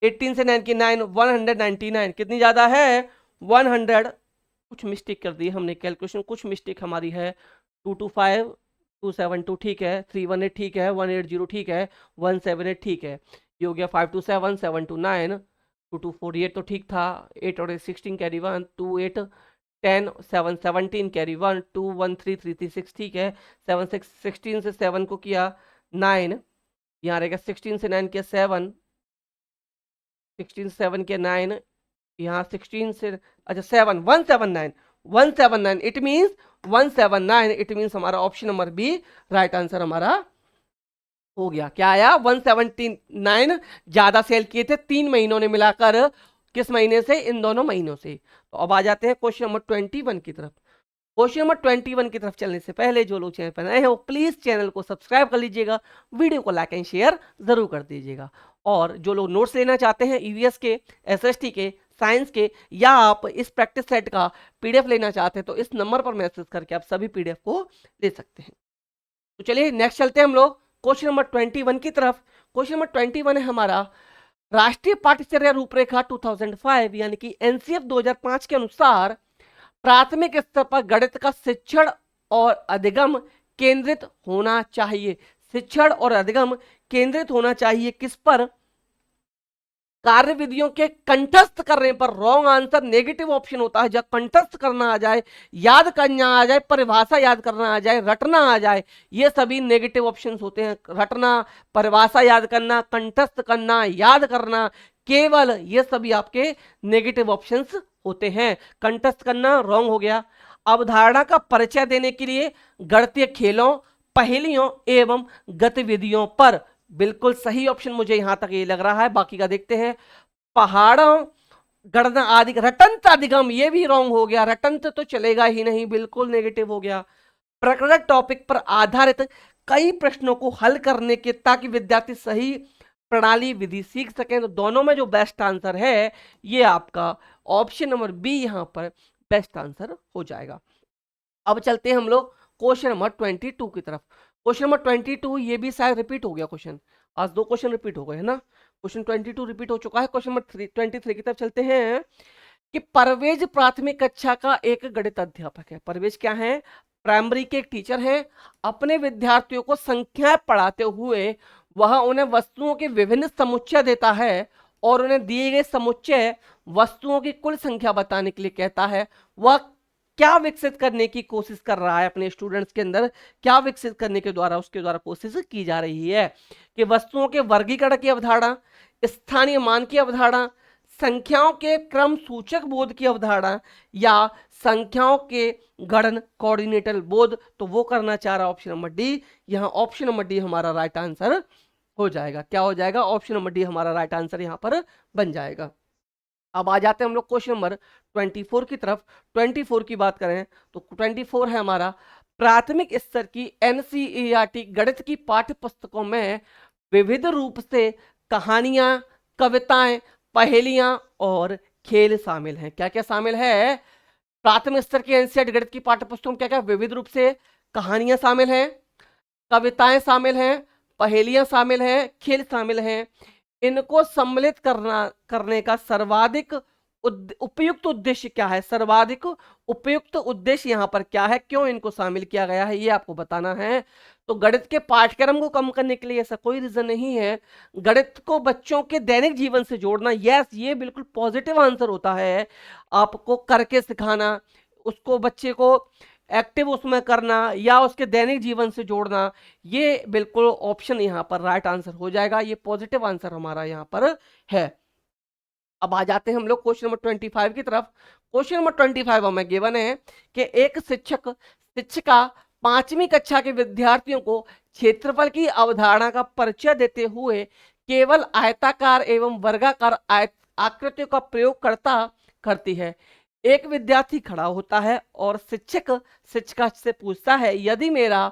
18 से 9 की 9, 199 कितनी ज्यादा है 100, कुछ मिस्टेक कर दी हमने कैलकुलेशन, कुछ मिस्टेक हमारी है, 225 272 ठीक है, 318 ठीक है, 180 ठीक है, 178 ठीक है, ये हो गया 5 to 7, 7 to 9, 2 to 4 ये तो ठीक था, 8 और 8 16 कैरी 1, 2 8 10 7 17 कैरी 1 2 1 3 3 3 6 ठीक है। 7 6 16 से 7 को किया 9, यहाँ रहेगा 16 से 9 किया 7, 16 से 7 किया 9, यहाँ 16 से अच्छा 7 179 179 इट मीन्स 179 इट मीन्स हमारा option number B right answer हमारा हो गया। क्या आया 179 ज्यादा सेल किए थे 3 महीनों ने मिलाकर, किस महीने से, इन दोनों महीनों से। तो अब आ जाते हैं क्वेश्चन नंबर 21 की तरफ। क्वेश्चन नंबर 21 की तरफ चलने से पहले जो लोग चैनल पर नए हैं वो प्लीज चैनल को सब्सक्राइब कर लीजिएगा, वीडियो को लाइक एंड शेयर जरूर कर दीजिएगा। और जो लोग नोट्स लेना चाहते हैं ईवीएस के, एसएसटी के, साइंस के, या आप इस प्रैक्टिस सेट का पीडीएफ लेना चाहते हैं तो इस नंबर पर मैसेज करके आप सभी पीडीएफ को ले सकते हैं। तो चलिए नेक्स्ट चलते हैं हम लोग क्वेश्चन नंबर 21 की तरफ। क्वेश्चन नंबर 21 है हमारा राष्ट्रीय पाठ्यचर्या रूपरेखा 2005 यानी कि एनसीएफ 2005 के अनुसार प्राथमिक स्तर पर गणित का शिक्षण और अधिगम केंद्रित होना चाहिए। शिक्षण और अधिगम केंद्रित होना चाहिए किस पर? कार्य विधियों के कंठस्थ करने पर। रॉन्ग आंसर नेगेटिव ऑप्शन होता है, जब कंठस्थ करना आ जाए, याद करना आ जाए, परिभाषा याद करना आ जाए, रटना आ जाए, ये सभी नेगेटिव ऑप्शंस होते हैं। रटना, परिभाषा याद करना, कंठस्थ करना, याद करना, केवल ये सभी आपके नेगेटिव ऑप्शंस होते हैं। कंठस्थ करना रॉन्ग हो गया। अवधारणा का परिचय देने के लिए गणितीय खेलों, पहेलियों एवं गतिविधियों पर। बिल्कुल सही ऑप्शन मुझे यहां तक ये लग रहा है, बाकी का देखते हैं। पहाड़ों, गणना आदि, रटंत अधिगम, ये भी रॉन्ग हो गया। रटंत तो चलेगा ही नहीं, बिल्कुल नेगेटिव हो गया। प्रकृत टॉपिक पर आधारित कई प्रश्नों को हल करने के ताकि विद्यार्थी सही प्रणाली विधि सीख सकें। तो दोनों में जो बेस्ट आंसर है ये आपका ऑप्शन नंबर बी यहां पर बेस्ट आंसर हो जाएगा। अब चलते हैं हम लोग क्वेश्चन नंबर 22 की तरफ। क्वेश्चन नंबर 22 ये भी शायद रिपीट हो गया क्वेश्चन, आज 2 क्वेश्चन रिपीट हो गए है ना। क्वेश्चन 22 रिपीट हो चुका है। क्वेश्चन नंबर 23 की तरफ चलते हैं कि परवेज प्राथमिक कक्षा का एक गणित अध्यापक है। परवेज क्या है? प्राइमरी के एक टीचर हैं। अपने विद्यार्थियों को संख्याएं पढ़ाते हुए वह उन्हें वस्तुओं के विभिन्न समुच्चय देता है और उन्हें दिए गए समुच्चय वस्तुओं की कुल संख्या बताने के लिए कहता है। वह क्या विकसित करने की कोशिश कर रहा है अपने स्टूडेंट्स के अंदर? क्या विकसित करने के द्वारा उसके द्वारा कोशिश की जा रही है कि वस्तुओं के वर्गीकरण की अवधारणा, स्थानीय मान की अवधारणा, संख्याओं के क्रम सूचक बोध की अवधारणा, या संख्याओं के गणन कोऑर्डिनेटर बोध। तो वो करना चाह रहा है ऑप्शन नंबर डी। यहाँ ऑप्शन नंबर डी हमारा राइट आंसर हो जाएगा। क्या हो जाएगा? ऑप्शन नंबर डी हमारा राइट आंसर यहाँ पर बन जाएगा। अब आ जाते हैं हम लोग क्वेश्चन नंबर 24 की तरफ। 24 की बात करें तो 24 है हमारा प्राथमिक स्तर की एनसीईआरटी गणित की पाठ्य पुस्तकों में विविध रूप से कहानियां, कविताएं, पहेलियां और खेल शामिल हैं। क्या क्या शामिल है? प्राथमिक स्तर की एनसीईआरटी गणित की पाठ्य पुस्तकों में क्या क्या विविध रूप से कहानियां शामिल हैं, कविताएं शामिल हैं, पहेलियां शामिल हैं, खेल शामिल हैं। इनको सम्मिलित करने का सर्वाधिक उपयुक्त उद्देश्य क्या है? सर्वाधिक उपयुक्त उद्देश्य यहाँ पर क्या है? क्यों इनको शामिल किया गया है ये आपको बताना है। तो गणित के पाठ्यक्रम को कम करने के लिए ऐसा कोई रीजन नहीं है। गणित को बच्चों के दैनिक जीवन से जोड़ना, यस ये बिल्कुल पॉजिटिव आंसर होता है। आपको करके सिखाना, उसको बच्चे को एक्टिव उसमें करना या उसके दैनिक जीवन से जोड़ना, ये बिल्कुल ऑप्शन यहाँ पर राइट आंसर हो जाएगा। ये पॉजिटिव आंसर हमारा यहाँ पर है। अब आ जाते हैं हम लोग क्वेश्चन नंबर 25 की तरफ। क्वेश्चन नंबर 25 हमें गिवन है कि एक शिक्षिका 5वीं कक्षा के विद्यार्थियों को क्षेत्रफल की अवधारणा का परिचय देते हुए केवल आयताकार एवं वर्गाकार आकृतियों का प्रयोग करती है। एक विद्यार्थी खड़ा होता है और शिक्षिका से पूछता है यदि मेरा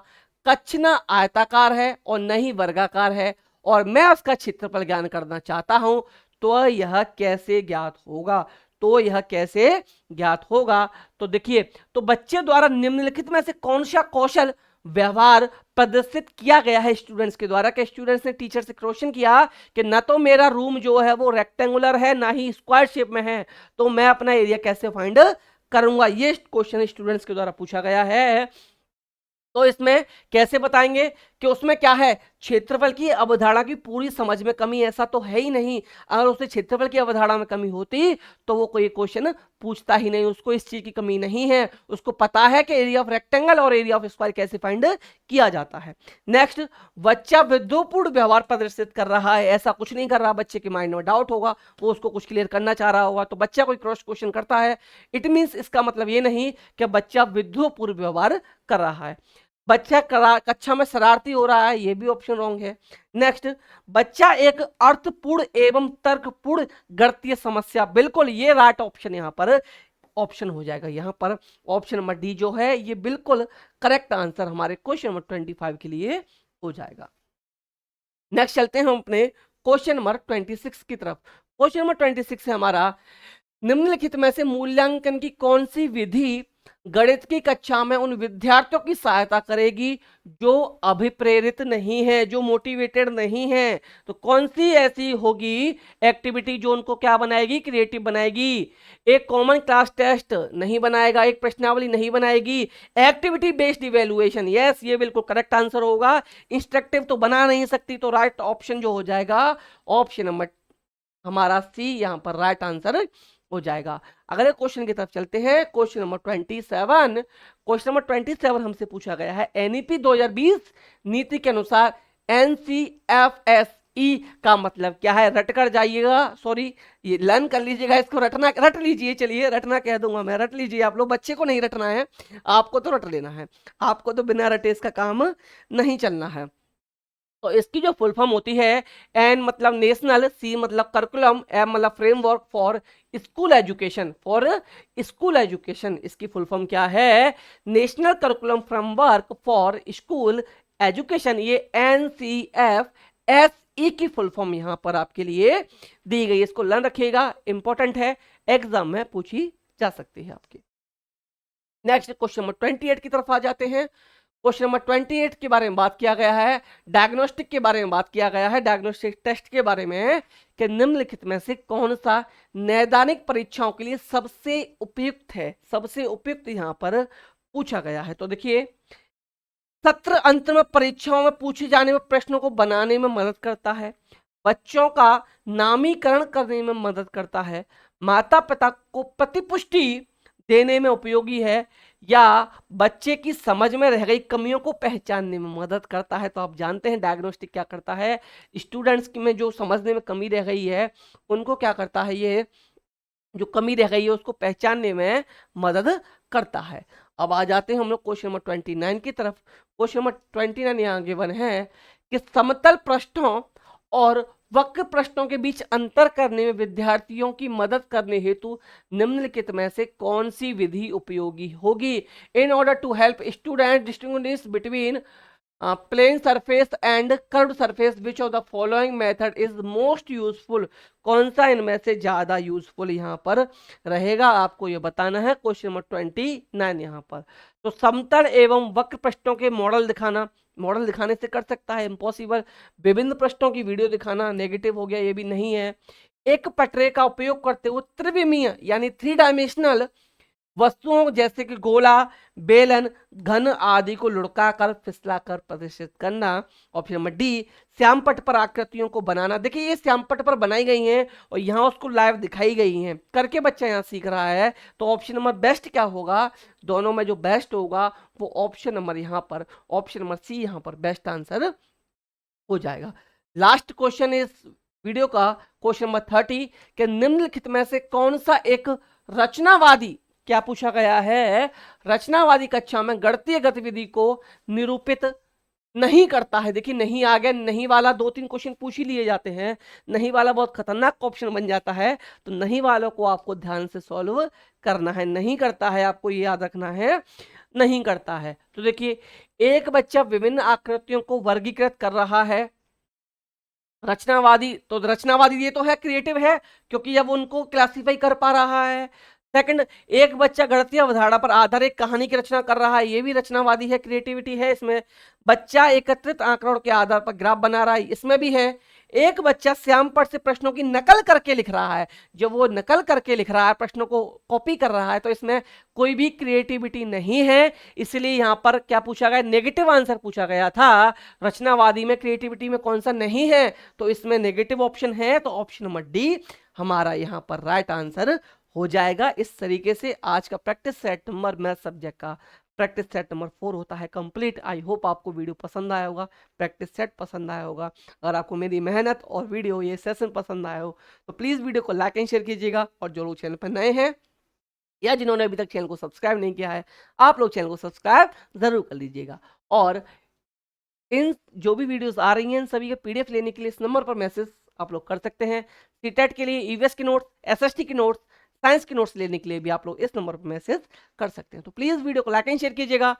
कक्ष न आयताकार है और न ही वर्गाकार है और मैं उसका क्षेत्रफल ज्ञान करना चाहता हूं तो यह कैसे ज्ञात होगा? तो यह कैसे ज्ञात होगा? तो देखिए, तो बच्चे द्वारा निम्नलिखित में से कौन सा कौशल व्यवहार प्रदर्शित किया गया है स्टूडेंट्स के द्वारा? कि स्टूडेंट्स ने टीचर से क्वेश्चन किया कि ना तो मेरा रूम जो है वो रेक्टेंगुलर है ना ही स्क्वायर शेप में है, तो मैं अपना एरिया कैसे फाइंड करूंगा? ये क्वेश्चन स्टूडेंट्स के द्वारा पूछा गया है। तो इसमें कैसे बताएंगे कि उसमें क्या है? क्षेत्रफल की अवधारणा की पूरी समझ में कमी, ऐसा तो है ही नहीं। अगर उसे क्षेत्रफल की अवधारणा में कमी होती तो वो कोई क्वेश्चन पूछता ही नहीं, उसको इस चीज की कमी नहीं है, उसको पता है कि एरिया ऑफ रेक्टेंगल और एरिया ऑफ स्क्वायर कैसे फाइंड किया जाता है। नेक्स्ट, बच्चा विद्रोहपूर्ण व्यवहार प्रदर्शित कर रहा है, ऐसा कुछ नहीं कर रहा, बच्चे के माइंड में डाउट होगा, वो उसको कुछ क्लियर करना चाह रहा होगा, तो बच्चा कोई क्रॉस क्वेश्चन करता है, इट मीन्स इसका मतलब ये नहीं कि बच्चा विद्रोहपूर्ण व्यवहार कर रहा है। बच्चा कक्षा में शरारती हो रहा है, ये भी ऑप्शन रॉन्ग है। नेक्स्ट, बच्चा एक अर्थपूर्ण एवं तर्कपूर्ण गणितीय समस्या, बिल्कुल ये राइट ऑप्शन यहाँ पर ऑप्शन हो जाएगा। यहाँ पर ऑप्शन नंबर डी जो है ये बिल्कुल करेक्ट आंसर हमारे क्वेश्चन नंबर 25 के लिए हो जाएगा। नेक्स्ट चलते हैं हम अपने क्वेश्चन नंबर 26 की तरफ। क्वेश्चन नंबर 26 है हमारा, निम्नलिखित में से मूल्यांकन की कौन सी विधि गणित की कक्षा में उन विद्यार्थियों की सहायता करेगी जो अभिप्रेरित नहीं है, जो मोटिवेटेड नहीं है? तो कौन सी ऐसी होगी एक्टिविटी जो उनको क्या बनाएगी, क्रिएटिव बनाएगी? एक कॉमन क्लास टेस्ट नहीं बनाएगा, एक प्रश्नावली नहीं बनाएगी, एक्टिविटी बेस्ड इवेल्युएशन, यस ये बिल्कुल करेक्ट आंसर होगा। इंस्ट्रक्टिव तो बना नहीं सकती, तो राइट ऑप्शन जो हो जाएगा ऑप्शन नंबर हमारा सी यहाँ पर राइट आंसर हो जाएगा। अगले क्वेश्चन की तरफ चलते हैं, क्वेश्चन नंबर 27। क्वेश्चन नंबर 27 हमसे पूछा गया है, एनईपी 2020 नीति के अनुसार एनसीएफएसई का मतलब क्या है? रट कर जाइएगा, सॉरी ये लर्न कर लीजिएगा, इसको रट लीजिए, चलिए रटना कह दूंगा मैं, रट लीजिए आप लोग, बच्चे को नहीं रटना है, आपको तो रट लेना है, आपको तो बिना रटे इसका काम नहीं चलना है। तो इसकी जो फुल फॉर्म होती है, एन मतलब नेशनल, सी मतलब करिकुलम, एम मतलब framework for school education, for school education, इसकी फुल फॉर्म क्या है? National curriculum framework for school education, ये NCFSE की फुल फॉर्म यहां पर आपके लिए दी गई, इसको लर्न रखिएगा, इंपॉर्टेंट है, एग्जाम में पूछी जा सकती है आपकी। नेक्स्ट क्वेश्चन नंबर 28 की तरफ आ जाते हैं। क्वेश्चन नंबर 28 के बारे में बात किया गया है, डायग्नोस्टिक के बारे में बात किया गया है, डायग्नोस्टिक टेस्ट के बारे में, कि निम्नलिखित में से कौन सा नैदानिक परीक्षाओं के लिए सबसे उपयुक्त है? सबसे उपयुक्त यहां पर पूछा गया है। तो देखिए, सत्र अंत में परीक्षाओं में पूछे जाने वाले प्रश्नों को बनाने में मदद करता है, बच्चों का नामीकरण करने में मदद करता है, माता पिता को प्रतिपुष्टि देने में उपयोगी है, या बच्चे की समझ में रह गई कमियों को पहचानने में मदद करता है। तो आप जानते हैं डायग्नोस्टिक क्या करता है, स्टूडेंट्स में जो समझने में कमी रह गई है उनको क्या करता है, ये जो कमी रह गई है उसको पहचानने में मदद करता है। अब आ जाते हैं हम लोग क्वेश्चन नंबर 29 की तरफ। क्वेश्चन नंबर 29 यहाँ गिवन है कि समतल पृष्ठों और वक्र पृष्ठों के बीच अंतर करने में विद्यार्थियों की मदद करने हेतु निम्नलिखित में से कौन सी विधि उपयोगी होगी? In order to help student distinguish between plane surface and curved surface, which of the following method is most useful? कौन सा इनमें से ज्यादा यूजफुल यहाँ पर रहेगा, आपको ये बताना है। क्वेश्चन नंबर 29 यहाँ पर, तो समतल एवं वक्र पृष्ठों के मॉडल दिखाना, मॉडल दिखाने से कर सकता है, इम्पॉसिबल। विभिन्न पृष्ठों की वीडियो दिखाना, नेगेटिव हो गया, ये भी नहीं है। एक पटरे का उपयोग करते हुए त्रिविमीय यानी 3 डायमेंशनल वस्तुओं जैसे कि गोला, बेलन, घन आदि को लुढ़काकर फिसलाकर प्रदर्शित करना। ऑप्शन नंबर डी, श्यामपट्ट पर आकृतियों को बनाना। देखिए ये श्यामपट्ट पर बनाई गई हैं और यहाँ उसको लाइव दिखाई गई हैं, करके बच्चा यहाँ सीख रहा है। तो ऑप्शन नंबर बेस्ट क्या होगा, दोनों में जो बेस्ट होगा वो ऑप्शन नंबर यहाँ पर, ऑप्शन नंबर सी यहाँ पर बेस्ट आंसर हो जाएगा। लास्ट क्वेश्चन इस वीडियो का, क्वेश्चन नंबर 30, कि निम्नलिखित में से कौन सा एक रचनावादी, क्या पूछा गया है, रचनावादी कक्षा में गणितीय गतिविधि को निरूपित नहीं करता है? देखिए नहीं आ गया, नहीं वाला 2-3 क्वेश्चन पूछ ही लिए जाते हैं, नहीं वाला बहुत खतरनाक ऑप्शन बन जाता है, तो नहीं वालों को आपको ध्यान से सॉल्व करना है। नहीं करता है, आपको ये याद रखना है, नहीं करता है। तो देखिए, एक बच्चा विभिन्न आकृतियों को वर्गीकृत कर रहा है, रचनावादी, तो रचनावादी ये तो है, क्रिएटिव है, क्योंकि जब उनको क्लासिफाई कर पा रहा है। सेकंड, एक बच्चा गणितीय अवधारणा पर आधारित एक कहानी की रचना कर रहा है, ये भी रचनावादी है, क्रिएटिविटी है इसमें। बच्चा एकत्रित आंकड़ों के आधार पर ग्राफ बना रहा है, इसमें भी है। एक बच्चा श्याम पर से प्रश्नों की नकल करके लिख रहा है, जब वो नकल करके लिख रहा है, प्रश्नों को कॉपी कर रहा है, तो इसमें कोई भी क्रिएटिविटी नहीं है। इसलिए यहां पर क्या पूछा गया, नेगेटिव आंसर पूछा गया था। रचनावादी में क्रिएटिविटी में कौन सा नहीं है, तो इसमें नेगेटिव ऑप्शन है, तो ऑप्शन नंबर डी हमारा यहां पर राइट आंसर हो जाएगा। इस तरीके से आज का practice set number math subject का प्रैक्टिस सेट नंबर 4 होता है कंप्लीट। आई होप आपको वीडियो पसंद आया होगा, प्रैक्टिस सेट पसंद आया होगा। अगर आपको मेरी मेहनत और वीडियो ये सेशन पसंद आया हो तो प्लीज़ वीडियो को लाइक एंड शेयर कीजिएगा। और जो लोग चैनल पर नए हैं या जिन्होंने अभी तक चैनल को सब्सक्राइब नहीं किया है, आप लोग चैनल को सब्सक्राइब जरूर कर लीजिएगा। और इन जो भी वीडियोस आ रही हैं इन सभी के पीडीएफ लेने के लिए इस नंबर पर मैसेज आप लोग कर सकते हैं। सीटेट के लिए, ईवीएस के नोट्स, एसएसटी के नोट्स, साइंस के नोट्स लेने के लिए भी आप लोग इस नंबर पर मैसेज कर सकते हैं। तो प्लीज़ वीडियो को लाइक एंड शेयर कीजिएगा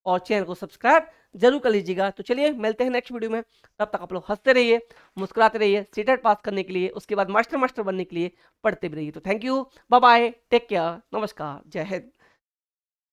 और चैनल को सब्सक्राइब जरूर कर लीजिएगा। तो चलिए मिलते हैं नेक्स्ट वीडियो में, तब तक आप लोग हंसते रहिए, मुस्कुराते रहिए। सीटेट पास करने के लिए, उसके बाद मास्टर बनने के लिए पढ़ते भी रहिए। तो thank you, bye bye, take care, नमस्कार, जय हिंद।